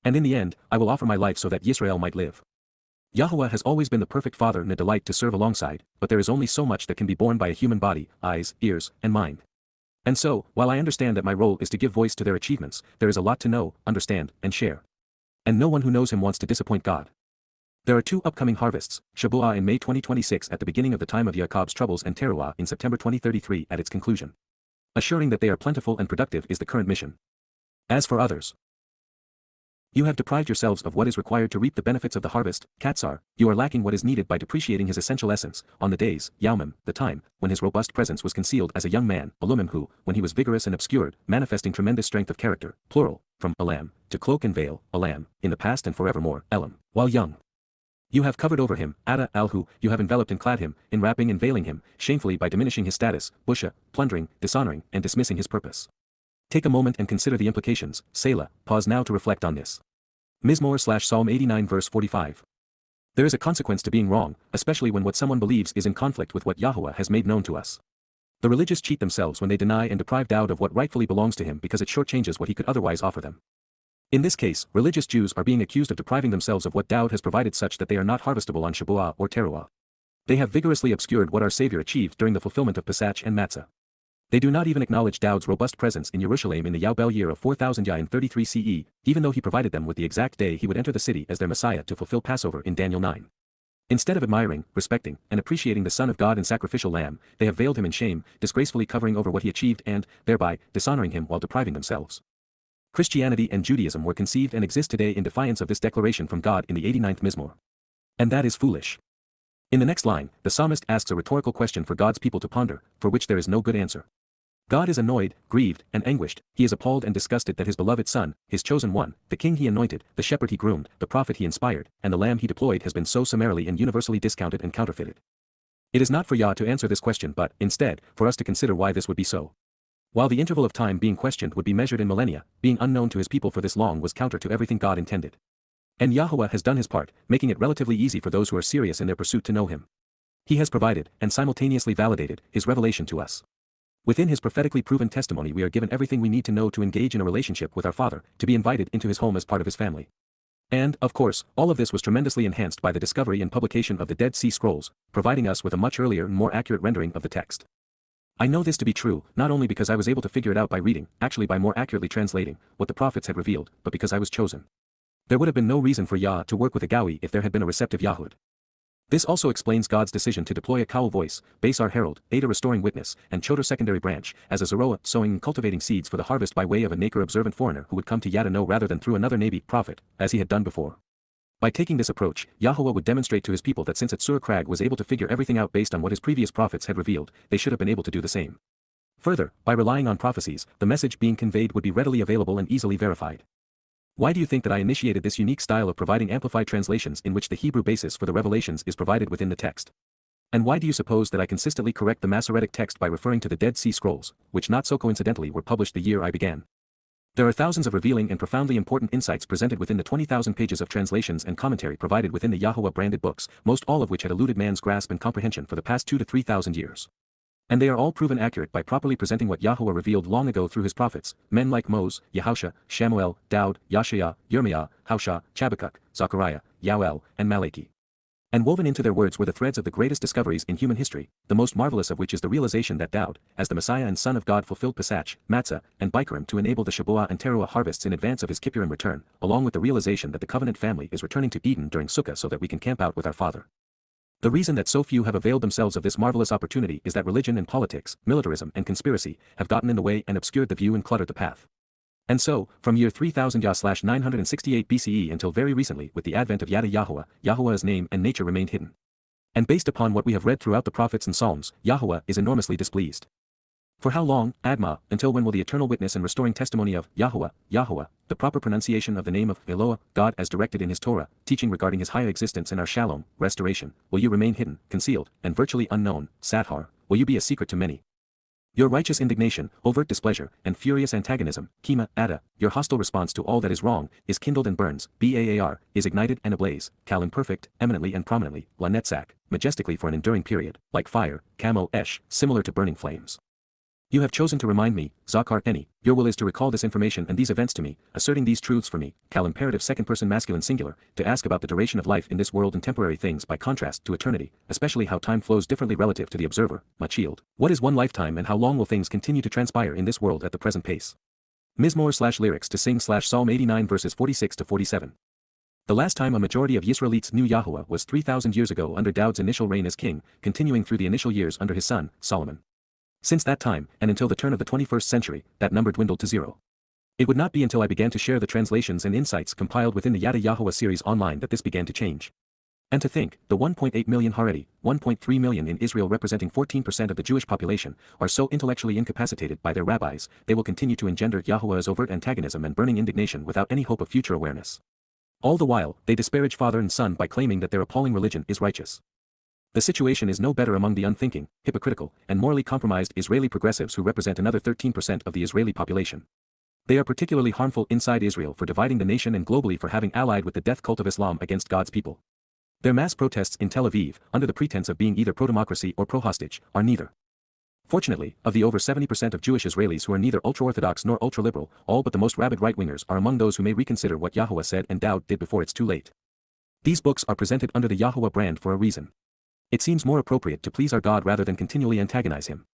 And in the end, I will offer my life so that Yisrael might live. Yahowah has always been the perfect father and a delight to serve alongside, but there is only so much that can be borne by a human body, eyes, ears, and mind. And so, while I understand that my role is to give voice to their achievements, there is a lot to know, understand, and share. And no one who knows him wants to disappoint God. There are 2 upcoming harvests, Shabuah in May 2026 at the beginning of the time of Yaakov's troubles and Towrah in September 2033 at its conclusion. Assuring that they are plentiful and productive is the current mission. As for others, you have deprived yourselves of what is required to reap the benefits of the harvest, Katsar, you are lacking what is needed by depreciating his essential essence, on the days, Yaumim, the time, when his robust presence was concealed as a young man, Alumim who, when he was vigorous and obscured, manifesting tremendous strength of character, plural, from Elam, to cloak and veil, Elam, in the past and forevermore, Elam, while young. You have covered over him, Ada Alhu, you have enveloped and clad him, enwrapping and veiling him, shamefully by diminishing his status, Busha, plundering, dishonoring, and dismissing his purpose. Take a moment and consider the implications, Selah, pause now to reflect on this. Mizmor/Psalm 89 verse 45. There is a consequence to being wrong, especially when what someone believes is in conflict with what Yahowah has made known to us. The religious cheat themselves when they deny and deprive Dowd of what rightfully belongs to him because it shortchanges what he could otherwise offer them. In this case, religious Jews are being accused of depriving themselves of what Dowd has provided such that they are not harvestable on Shabuah or Towrah. They have vigorously obscured what our Savior achieved during the fulfillment of Pesach and Matzah. They do not even acknowledge Dowd's robust presence in Jerusalem in the Babel year of 4033 CE, even though he provided them with the exact day he would enter the city as their Messiah to fulfill Passover in Daniel 9. Instead of admiring, respecting, and appreciating the Son of God and sacrificial lamb, they have veiled him in shame, disgracefully covering over what he achieved and, thereby, dishonoring him while depriving themselves. Christianity and Judaism were conceived and exist today in defiance of this declaration from God in the 89th Mizmor. And that is foolish. In the next line, the psalmist asks a rhetorical question for God's people to ponder, for which there is no good answer. God is annoyed, grieved, and anguished, he is appalled and disgusted that his beloved Son, his chosen one, the king he anointed, the shepherd he groomed, the prophet he inspired, and the lamb he deployed has been so summarily and universally discounted and counterfeited. It is not for Yah to answer this question but, instead, for us to consider why this would be so. While the interval of time being questioned would be measured in millennia, being unknown to his people for this long was counter to everything God intended. And Yahowah has done his part, making it relatively easy for those who are serious in their pursuit to know him. He has provided, and simultaneously validated, his revelation to us. Within his prophetically proven testimony we are given everything we need to know to engage in a relationship with our Father, to be invited into his home as part of his family. And, of course, all of this was tremendously enhanced by the discovery and publication of the Dead Sea Scrolls, providing us with a much earlier and more accurate rendering of the text. I know this to be true, not only because I was able to figure it out by reading, actually by more accurately translating, what the prophets had revealed, but because I was chosen. There would have been no reason for Yah to work with a Gawi if there had been a receptive Yahud. This also explains God's decision to deploy a Cowl voice, Basar herald, Ada restoring witness, and Choder secondary branch, as a Zeroah sowing and cultivating seeds for the harvest by way of a Nakar observant foreigner who would come to Yada know rather than through another Nabi prophet, as he had done before. By taking this approach, Yahowah would demonstrate to his people that since Atsura Crag was able to figure everything out based on what his previous prophets had revealed, they should have been able to do the same. Further, by relying on prophecies, the message being conveyed would be readily available and easily verified. Why do you think that I initiated this unique style of providing amplified translations in which the Hebrew basis for the revelations is provided within the text? And why do you suppose that I consistently correct the Masoretic text by referring to the Dead Sea Scrolls, which not so coincidentally were published the year I began? There are thousands of revealing and profoundly important insights presented within the 20,000 pages of translations and commentary provided within the Yahowah branded books, most all of which had eluded man's grasp and comprehension for the past 2,000 to 3,000 years. And they are all proven accurate by properly presenting what Yahowah revealed long ago through his prophets, men like Moses, Yahushua, Shamuel, Dowd, Yashaya, Yirmiah, Haushah, Chabakuk, Zechariah, Yoel, and Malachi. And woven into their words were the threads of the greatest discoveries in human history, the most marvelous of which is the realization that Dowd, as the Messiah and Son of God fulfilled Pesach, Matzah, and Bikurim to enable the Shabuah and Towrah harvests in advance of his Kippurim return, along with the realization that the covenant family is returning to Eden during Sukkah so that we can camp out with our Father. The reason that so few have availed themselves of this marvelous opportunity is that religion and politics, militarism and conspiracy, have gotten in the way and obscured the view and cluttered the path. And so, from year 3000-968 BCE until very recently with the advent of Yada Yahowah, Yahowah's name and nature remained hidden. And based upon what we have read throughout the prophets and psalms, Yahowah is enormously displeased. For how long, Adma, until when will the eternal witness and restoring testimony of Yahowah, Yahowah, the proper pronunciation of the name of Eloah, God as directed in his Torah, teaching regarding his higher existence and our shalom, restoration, will you remain hidden, concealed, and virtually unknown, Sathar, will you be a secret to many? Your righteous indignation, overt displeasure, and furious antagonism, Kima, Ada, your hostile response to all that is wrong, is kindled and burns, Baar, is ignited and ablaze, Kal imperfect, eminently and prominently, La Netzach, majestically for an enduring period, like fire, Kamo Esh, similar to burning flames. You have chosen to remind me, Zakar Eni, your will is to recall this information and these events to me, asserting these truths for me, Kal imperative second person masculine singular, to ask about the duration of life in this world and temporary things by contrast to eternity, especially how time flows differently relative to the observer, Machield. What is one lifetime and how long will things continue to transpire in this world at the present pace? Mizmor/lyrics to sing/Psalm 89 verses 46 to 47. The last time a majority of Yisraelites knew Yahowah was 3,000 years ago under Dowd's initial reign as king, continuing through the initial years under his son, Solomon. Since that time, and until the turn of the 21st century, that number dwindled to zero. It would not be until I began to share the translations and insights compiled within the Yada Yahowah series online that this began to change. And to think, the 1.8 million Haredi, 1.3 million in Israel representing 14% of the Jewish population, are so intellectually incapacitated by their rabbis, they will continue to engender Yahowah's overt antagonism and burning indignation without any hope of future awareness. All the while, they disparage father and son by claiming that their appalling religion is righteous. The situation is no better among the unthinking, hypocritical, and morally compromised Israeli progressives who represent another 13% of the Israeli population. They are particularly harmful inside Israel for dividing the nation and globally for having allied with the death cult of Islam against God's people. Their mass protests in Tel Aviv, under the pretense of being either pro-democracy or pro-hostage, are neither. Fortunately, of the over 70% of Jewish Israelis who are neither ultra-Orthodox nor ultra-liberal, all but the most rabid right-wingers are among those who may reconsider what Yahowah said and Dowd did before it's too late. These books are presented under the Yahowah brand for a reason. It seems more appropriate to please our God rather than continually antagonize him.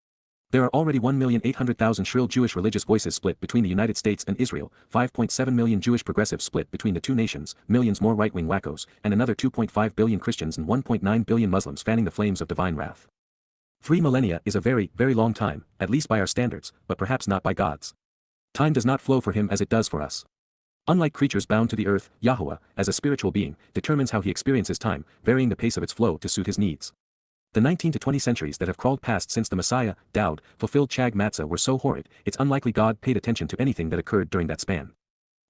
There are already 1,800,000 shrill Jewish religious voices split between the United States and Israel, 5.7 million Jewish progressives split between the two nations, millions more right-wing wackos, and another 2.5 billion Christians and 1.9 billion Muslims fanning the flames of divine wrath. 3 millennia is a very, very long time, at least by our standards, but perhaps not by God's. Time does not flow for him as it does for us. Unlike creatures bound to the earth, Yahowah, as a spiritual being, determines how he experiences time, varying the pace of its flow to suit his needs. The 19 to 20 centuries that have crawled past since the Messiah, Dowd, fulfilled Chag Matzah were so horrid, it's unlikely God paid attention to anything that occurred during that span.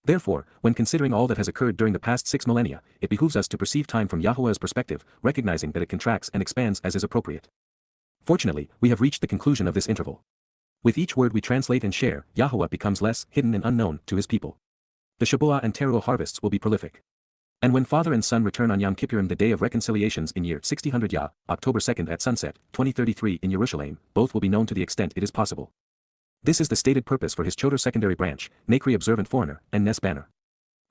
Therefore, when considering all that has occurred during the past 6 millennia, it behooves us to perceive time from Yahowah's perspective, recognizing that it contracts and expands as is appropriate. Fortunately, we have reached the conclusion of this interval. With each word we translate and share, Yahowah becomes less hidden and unknown to his people. The Shabat and Towrah harvests will be prolific. And when father and son return on Yom Kippurim, the day of reconciliations in year 6000 Yah, October 2nd at sunset, 2033 in Jerusalem, both will be known to the extent it is possible. This is the stated purpose for his Choder secondary branch, Nakri observant foreigner, and Nes banner.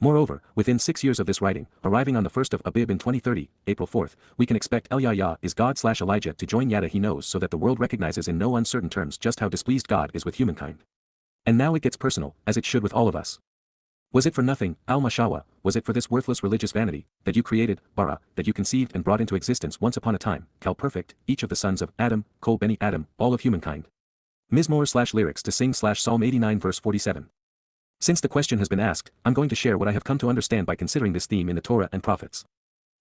Moreover, within 6 years of this writing, arriving on the 1st of Abib in 2030, April 4th, we can expect Yah is God/Elijah to join Yada he knows so that the world recognizes in no uncertain terms just how displeased God is with humankind. And now it gets personal, as it should with all of us. Was it for nothing, al-Mashawa, was it for this worthless religious vanity, that you created, bara, that you conceived and brought into existence once upon a time, Cal perfect, each of the sons of Adam, Kol Beni Adam, all of humankind? Mizmor/lyrics to sing/Psalm 89 verse 47. Since the question has been asked, I'm going to share what I have come to understand by considering this theme in the Torah and prophets.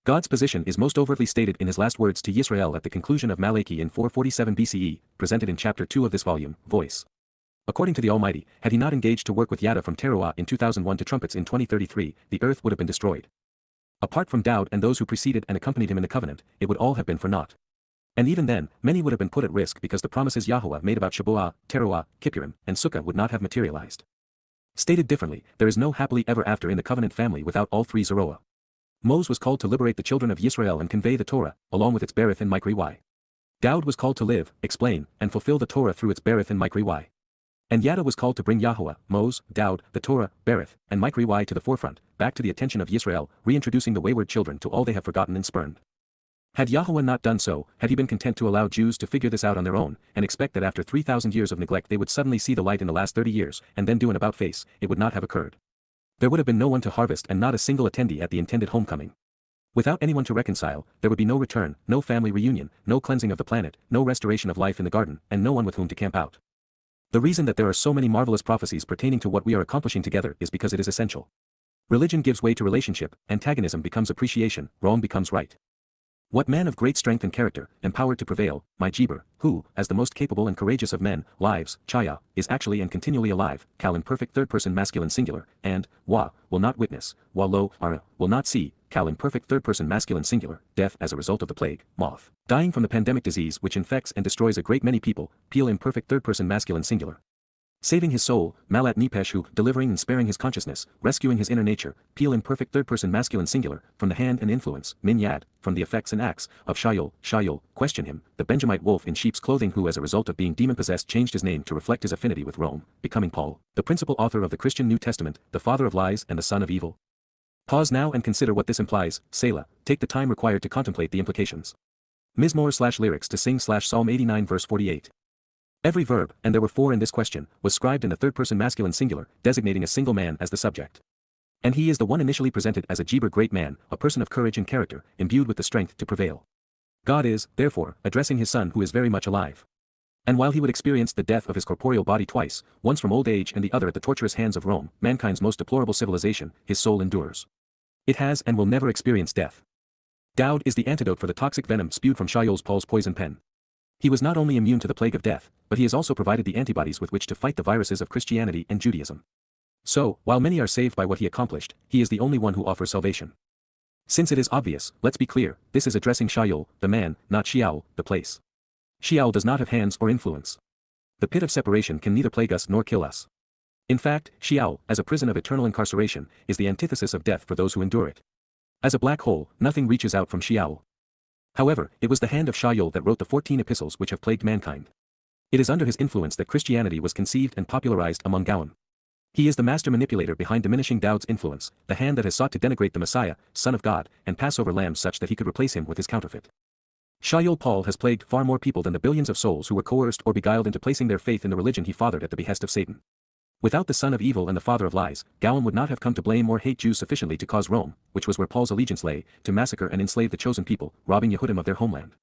God's position is most overtly stated in his last words to Yisrael at the conclusion of Malachi in 447 BCE, presented in chapter 2 of this volume, Voice. According to the Almighty, had he not engaged to work with Yada from Towrah in 2001 to trumpets in 2033, the earth would have been destroyed. Apart from Dowd and those who preceded and accompanied him in the covenant, it would all have been for naught. And even then, many would have been put at risk because the promises Yahowah made about Shabuah, Towrah, Kippurim, and Sukkah would not have materialized. Stated differently, there is no happily ever after in the covenant family without all 3 Zeroah. Moses was called to liberate the children of Yisrael and convey the Torah, along with its berith and mikri. Dowd was called to live, explain, and fulfill the Torah through its berith and mikri. And Yada was called to bring Yahowah, Moses, Dowd, the Torah, berith, and mikri to the forefront, back to the attention of Yisrael, reintroducing the wayward children to all they have forgotten and spurned. Had Yahowah not done so, had he been content to allow Jews to figure this out on their own, and expect that after 3,000 years of neglect they would suddenly see the light in the last 30 years, and then do an about-face, it would not have occurred. There would have been no one to harvest and not a single attendee at the intended homecoming. Without anyone to reconcile, there would be no return, no family reunion, no cleansing of the planet, no restoration of life in the garden, and no one with whom to camp out. The reason that there are so many marvelous prophecies pertaining to what we are accomplishing together is because it is essential. Religion gives way to relationship, antagonism becomes appreciation, wrong becomes right. What man of great strength and character, empowered to prevail, my Jeber, who, as the most capable and courageous of men, lives, Chaya, is actually and continually alive, Cal imperfect third-person masculine singular, and, Wa, will not witness, Wa lo, Ara, will not see, Cal imperfect third-person masculine singular, death as a result of the plague, moth, dying from the pandemic disease which infects and destroys a great many people, Peel imperfect third-person masculine singular. Saving his soul, Malat Nipeshu, delivering and sparing his consciousness, rescuing his inner nature, Peel imperfect third-person masculine singular, from the hand and influence, Min Yad, from the effects and acts, of Shayol, question him, the Benjamite wolf in sheep's clothing who as a result of being demon-possessed changed his name to reflect his affinity with Rome, becoming Paul, the principal author of the Christian New Testament, the father of lies and the son of evil. Pause now and consider what this implies, Selah, take the time required to contemplate the implications. Mizmor/lyrics to sing/Psalm 89 verse 48. Every verb, and there were 4 in this question, was scribed in the third-person masculine singular, designating a single man as the subject. And he is the one initially presented as a Jeber great man, a person of courage and character, imbued with the strength to prevail. God is, therefore, addressing his son who is very much alive. And while he would experience the death of his corporeal body twice, once from old age and the other at the torturous hands of Rome, mankind's most deplorable civilization, his soul endures. It has and will never experience death. Dowd is the antidote for the toxic venom spewed from Paul's poison pen. He was not only immune to the plague of death, but he has also provided the antibodies with which to fight the viruses of Christianity and Judaism. So, while many are saved by what he accomplished, he is the only one who offers salvation. Since it is obvious, let's be clear, this is addressing Shaul, the man, not Sheol, the place. Sheol does not have hands or influence. The pit of separation can neither plague us nor kill us. In fact, Sheol, as a prison of eternal incarceration, is the antithesis of death for those who endure it. As a black hole, nothing reaches out from Sheol. However, it was the hand of Shaul that wrote the 14 epistles which have plagued mankind. It is under his influence that Christianity was conceived and popularized among Goyim. He is the master manipulator behind diminishing Dowd's influence, the hand that has sought to denigrate the Messiah, Son of God, and Passover lamb such that he could replace him with his counterfeit. Shaul Paul has plagued far more people than the billions of souls who were coerced or beguiled into placing their faith in the religion he fathered at the behest of Satan. Without the son of evil and the father of lies, Goyim would not have come to blame or hate Jews sufficiently to cause Rome, which was where Paul's allegiance lay, to massacre and enslave the chosen people, robbing Yehudim of their homeland.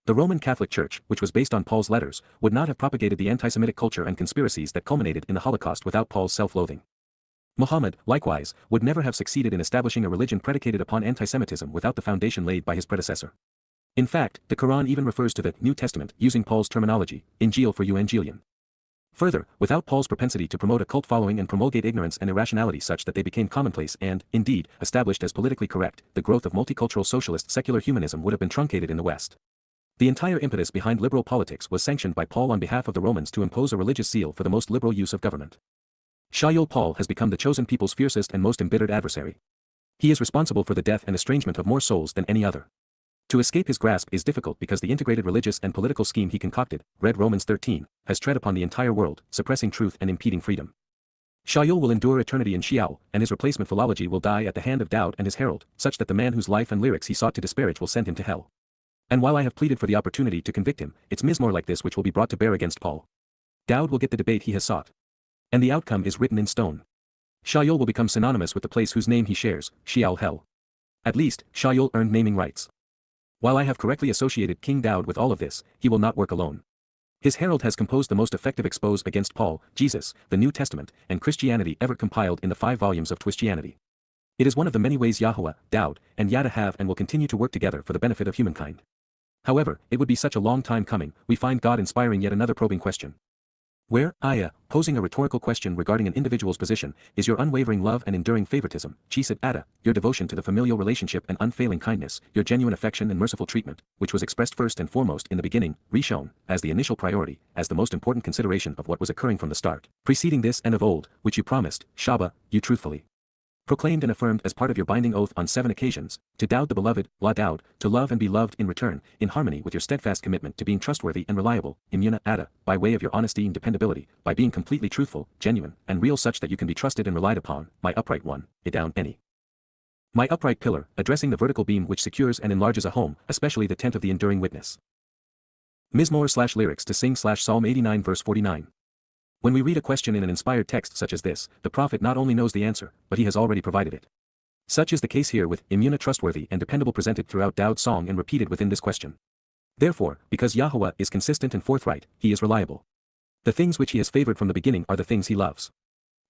The Roman Catholic Church, which was based on Paul's letters, would not have propagated the anti-Semitic culture and conspiracies that culminated in the Holocaust without Paul's self-loathing. Muhammad, likewise, would never have succeeded in establishing a religion predicated upon anti-Semitism without the foundation laid by his predecessor. In fact, the Quran even refers to the New Testament using Paul's terminology, Injil for Evangelion. Further, without Paul's propensity to promote a cult following and promulgate ignorance and irrationality such that they became commonplace and, indeed, established as politically correct, the growth of multicultural socialist secular humanism would have been truncated in the West. The entire impetus behind liberal politics was sanctioned by Paul on behalf of the Romans to impose a religious seal for the most liberal use of government. Shaul Paul has become the chosen people's fiercest and most embittered adversary. He is responsible for the death and estrangement of more souls than any other. To escape his grasp is difficult because the integrated religious and political scheme he concocted, read Romans 13, has tread upon the entire world, suppressing truth and impeding freedom. Shaul will endure eternity in Sheol, and his replacement philology will die at the hand of Dowd and his herald, such that the man whose life and lyrics he sought to disparage will send him to hell. And while I have pleaded for the opportunity to convict him, it's mizmor like this which will be brought to bear against Paul. Dowd will get the debate he has sought. And the outcome is written in stone. Shaul will become synonymous with the place whose name he shares, Sheol hell. At least, Shaul earned naming rights. While I have correctly associated King Dowd with all of this, he will not work alone. His herald has composed the most effective expose against Paul, Jesus, the New Testament, and Christianity ever compiled in the 5 volumes of Twistianity. It is one of the many ways YAHOWAH, Dowd, and Yada have and will continue to work together for the benefit of humankind. However, it would be such a long time coming, we find God inspiring yet another probing question. Where, posing a rhetorical question regarding an individual's position, is your unwavering love and enduring favoritism, Chesed Ada, your devotion to the familial relationship and unfailing kindness, your genuine affection and merciful treatment, which was expressed first and foremost in the beginning, Rishon, as the initial priority, as the most important consideration of what was occurring from the start, preceding this and of old, which you promised, Shabat, you truthfully proclaimed and affirmed as part of your binding oath on 7 occasions, to Dowd the beloved, La Dowd, to love and be loved in return, in harmony with your steadfast commitment to being trustworthy and reliable, Imuna Ada, by way of your honesty and dependability, by being completely truthful, genuine, and real such that you can be trusted and relied upon, my upright one, Idown any. My upright pillar, addressing the vertical beam which secures and enlarges a home, especially the tent of the enduring witness. Mizmor/lyrics to sing/Psalm 89 verse 49. When we read a question in an inspired text such as this, the prophet not only knows the answer, but he has already provided it. Such is the case here with Imuna trustworthy and dependable presented throughout Dowd's song and repeated within this question. Therefore, because YAHOWAH is consistent and forthright, he is reliable. The things which he has favored from the beginning are the things he loves.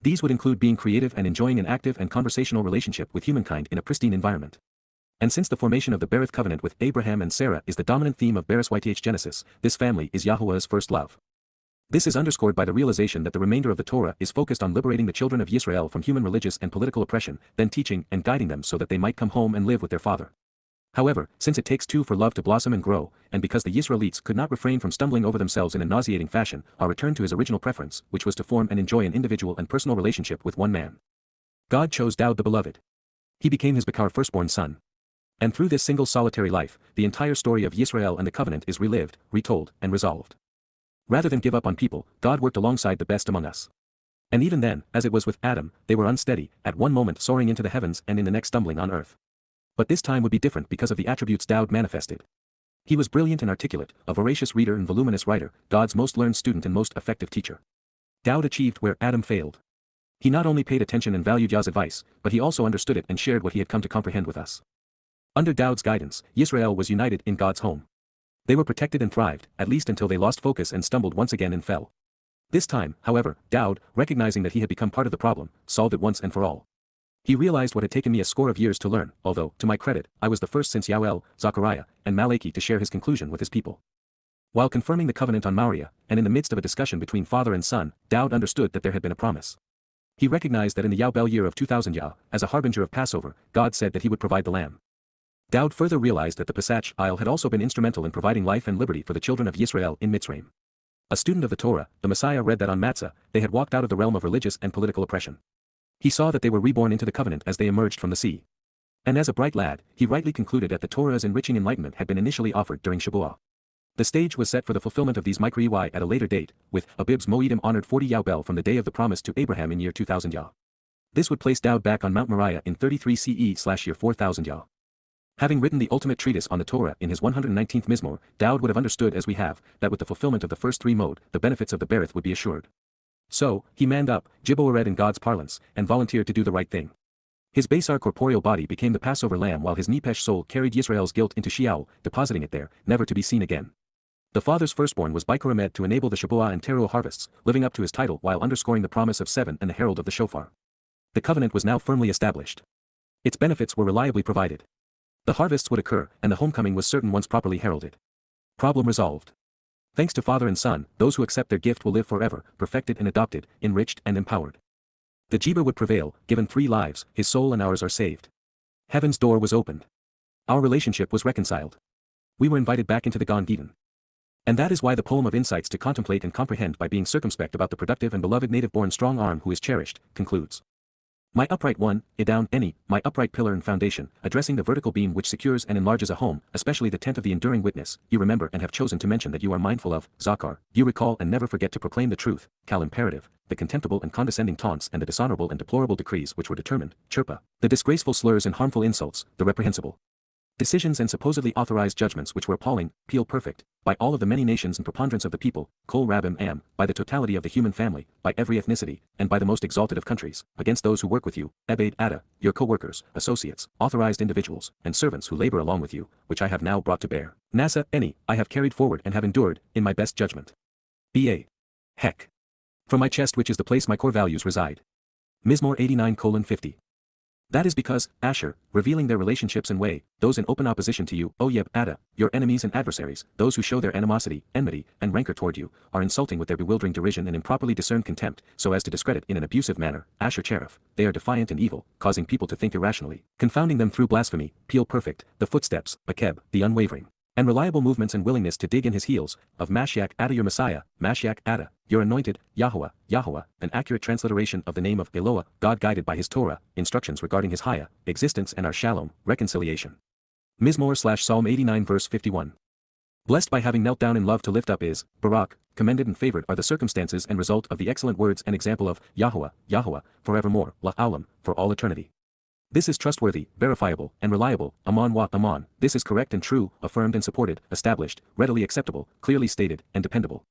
These would include being creative and enjoying an active and conversational relationship with humankind in a pristine environment. And since the formation of the Berith covenant with Abraham and Sarah is the dominant theme of Berith Genesis, this family is YAHOWAH's first love. This is underscored by the realization that the remainder of the Torah is focused on liberating the children of Yisrael from human religious and political oppression, then teaching and guiding them so that they might come home and live with their father. However, since it takes 2 for love to blossom and grow, and because the Yisraelites could not refrain from stumbling over themselves in a nauseating fashion, are returned to his original preference, which was to form and enjoy an individual and personal relationship with one man. God chose Dowd the beloved. He became his Bakar firstborn son. And through this single solitary life, the entire story of Yisrael and the covenant is relived, retold, and resolved. Rather than give up on people, God worked alongside the best among us. And even then, as it was with Adam, they were unsteady, at one moment soaring into the heavens and in the next stumbling on earth. But this time would be different because of the attributes Dowd manifested. He was brilliant and articulate, a voracious reader and voluminous writer, God's most learned student and most effective teacher. Dowd achieved where Adam failed. He not only paid attention and valued Yah's advice, but he also understood it and shared what he had come to comprehend with us. Under Dowd's guidance, Yisrael was united in God's home. They were protected and thrived, at least until they lost focus and stumbled once again and fell. This time, however, Dowd, recognizing that he had become part of the problem, solved it once and for all. He realized what had taken me a score of years to learn, although, to my credit, I was the first since Yoel, Zechariah, and Malachi to share his conclusion with his people. While confirming the covenant on Moriah, and in the midst of a discussion between father and son, Dowd understood that there had been a promise. He recognized that in the Yobel year of 2000 Yah, as a harbinger of Passover, God said that he would provide the lamb. Dowd further realized that the Pesach Isle had also been instrumental in providing life and liberty for the children of Yisrael in Mitzrayim. A student of the Torah, the Messiah read that on Matzah, they had walked out of the realm of religious and political oppression. He saw that they were reborn into the covenant as they emerged from the sea. And as a bright lad, he rightly concluded that the Torah's enriching enlightenment had been initially offered during Shabuah. The stage was set for the fulfillment of these micro-EY at a later date, with Abib's Moedim honored 40 Yah Bel from the day of the promise to Abraham in year 2000 Yah. This would place Dowd back on Mount Moriah in 33 CE/year 4000 Yah. Having written the ultimate treatise on the Torah in his 119th Mizmor, Dowd would have understood as we have, that with the fulfillment of the first three mode, the benefits of the Berith would be assured. So, he manned up, Jibboared in God's parlance, and volunteered to do the right thing. His Basar corporeal body became the Passover lamb while his Nepesh soul carried Yisrael's guilt into Sheol, depositing it there, never to be seen again. The father's firstborn was Bikoramed to enable the Shabuah and Teruah harvests, living up to his title while underscoring the promise of 7 and the herald of the shofar. The covenant was now firmly established. Its benefits were reliably provided. The harvests would occur, and the homecoming was certain once properly heralded. Problem resolved. Thanks to father and son, those who accept their gift will live forever, perfected and adopted, enriched and empowered. The Jiber would prevail, given 3 lives, his soul and ours are saved. Heaven's door was opened. Our relationship was reconciled. We were invited back into the Gan Eden. And that is why the poem of insights to contemplate and comprehend by being circumspect about the productive and beloved native-born strong arm who is cherished, concludes. My upright one, Idown, Eni, my upright pillar and foundation, addressing the vertical beam which secures and enlarges a home, especially the tent of the enduring witness, you remember and have chosen to mention that you are mindful of, Zakar, you recall and never forget to proclaim the truth, Cal imperative, the contemptible and condescending taunts and the dishonorable and deplorable decrees which were determined, Chirpa, the disgraceful slurs and harmful insults, the reprehensible decisions and supposedly authorized judgments which were appalling, Peel perfect, by all of the many nations and preponderance of the people, Kol Rabim Am, by the totality of the human family, by every ethnicity, and by the most exalted of countries, against those who work with you, Ebed Ada, your co-workers, associates, authorized individuals, and servants who labor along with you, which I have now brought to bear. Nasa, Eni, I have carried forward and have endured, in my best judgment. B.A. Heck. From my chest which is the place my core values reside. Mizmor 89:50. That is because, Asher, revealing their relationships and way, those in open opposition to you, Oyeb Ada, your enemies and adversaries, those who show their animosity, enmity, and rancor toward you, are insulting with their bewildering derision and improperly discerned contempt, so as to discredit in an abusive manner, Asher Cherif, they are defiant and evil, causing people to think irrationally, confounding them through blasphemy, Peel perfect, the footsteps, Bakeb, the unwavering, and reliable movements and willingness to dig in his heels, of Mashiach Ada your Messiah, Mashiach Ada, your anointed, Yahowah, Yahowah, an accurate transliteration of the name of Eloah, God guided by his Torah, instructions regarding his Hayah, existence and our Shalom, reconciliation. Mizmor/Psalm 89:51. Blessed by having knelt down in love to lift up is, Barak, commended and favored are the circumstances and result of the excellent words and example of, Yahowah, Yahowah, forevermore, La'alam, for all eternity. This is trustworthy, verifiable, and reliable, Aman wa Aman, this is correct and true, affirmed and supported, established, readily acceptable, clearly stated, and dependable.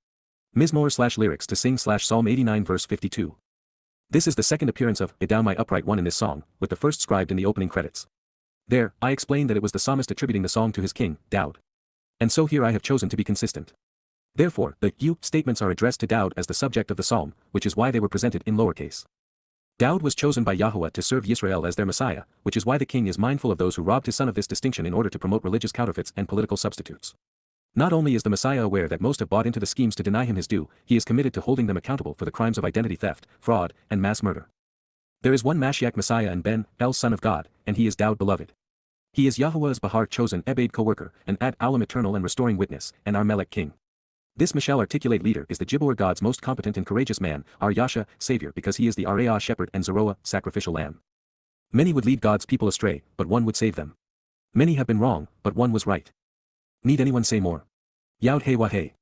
Mizmor/lyrics to sing/Psalm 89:52. This is the second appearance of Idown my upright one in this song, with the first scribed in the opening credits. There, I explained that it was the psalmist attributing the song to his king, Dowd. And so here I have chosen to be consistent. Therefore, the you statements are addressed to Dowd as the subject of the psalm, which is why they were presented in lowercase. Dowd was chosen by Yahowah to serve Yisrael as their Messiah, which is why the king is mindful of those who robbed his son of this distinction in order to promote religious counterfeits and political substitutes. Not only is the Messiah aware that most have bought into the schemes to deny him his due, he is committed to holding them accountable for the crimes of identity theft, fraud, and mass murder. There is one Mashiach Messiah and Ben, El Son of God, and he is Dowd beloved. He is Yahowah's Bahar chosen Ebed co-worker, and Ad Alam eternal and restoring witness, and our Melech king. This Mishal articulate leader is the Jibboar God's most competent and courageous man, our Yasha, Savior because he is the Areah shepherd and Zeroah, sacrificial lamb. Many would lead God's people astray, but one would save them. Many have been wrong, but one was right. Need anyone say more? Yod Hey Wah Hey.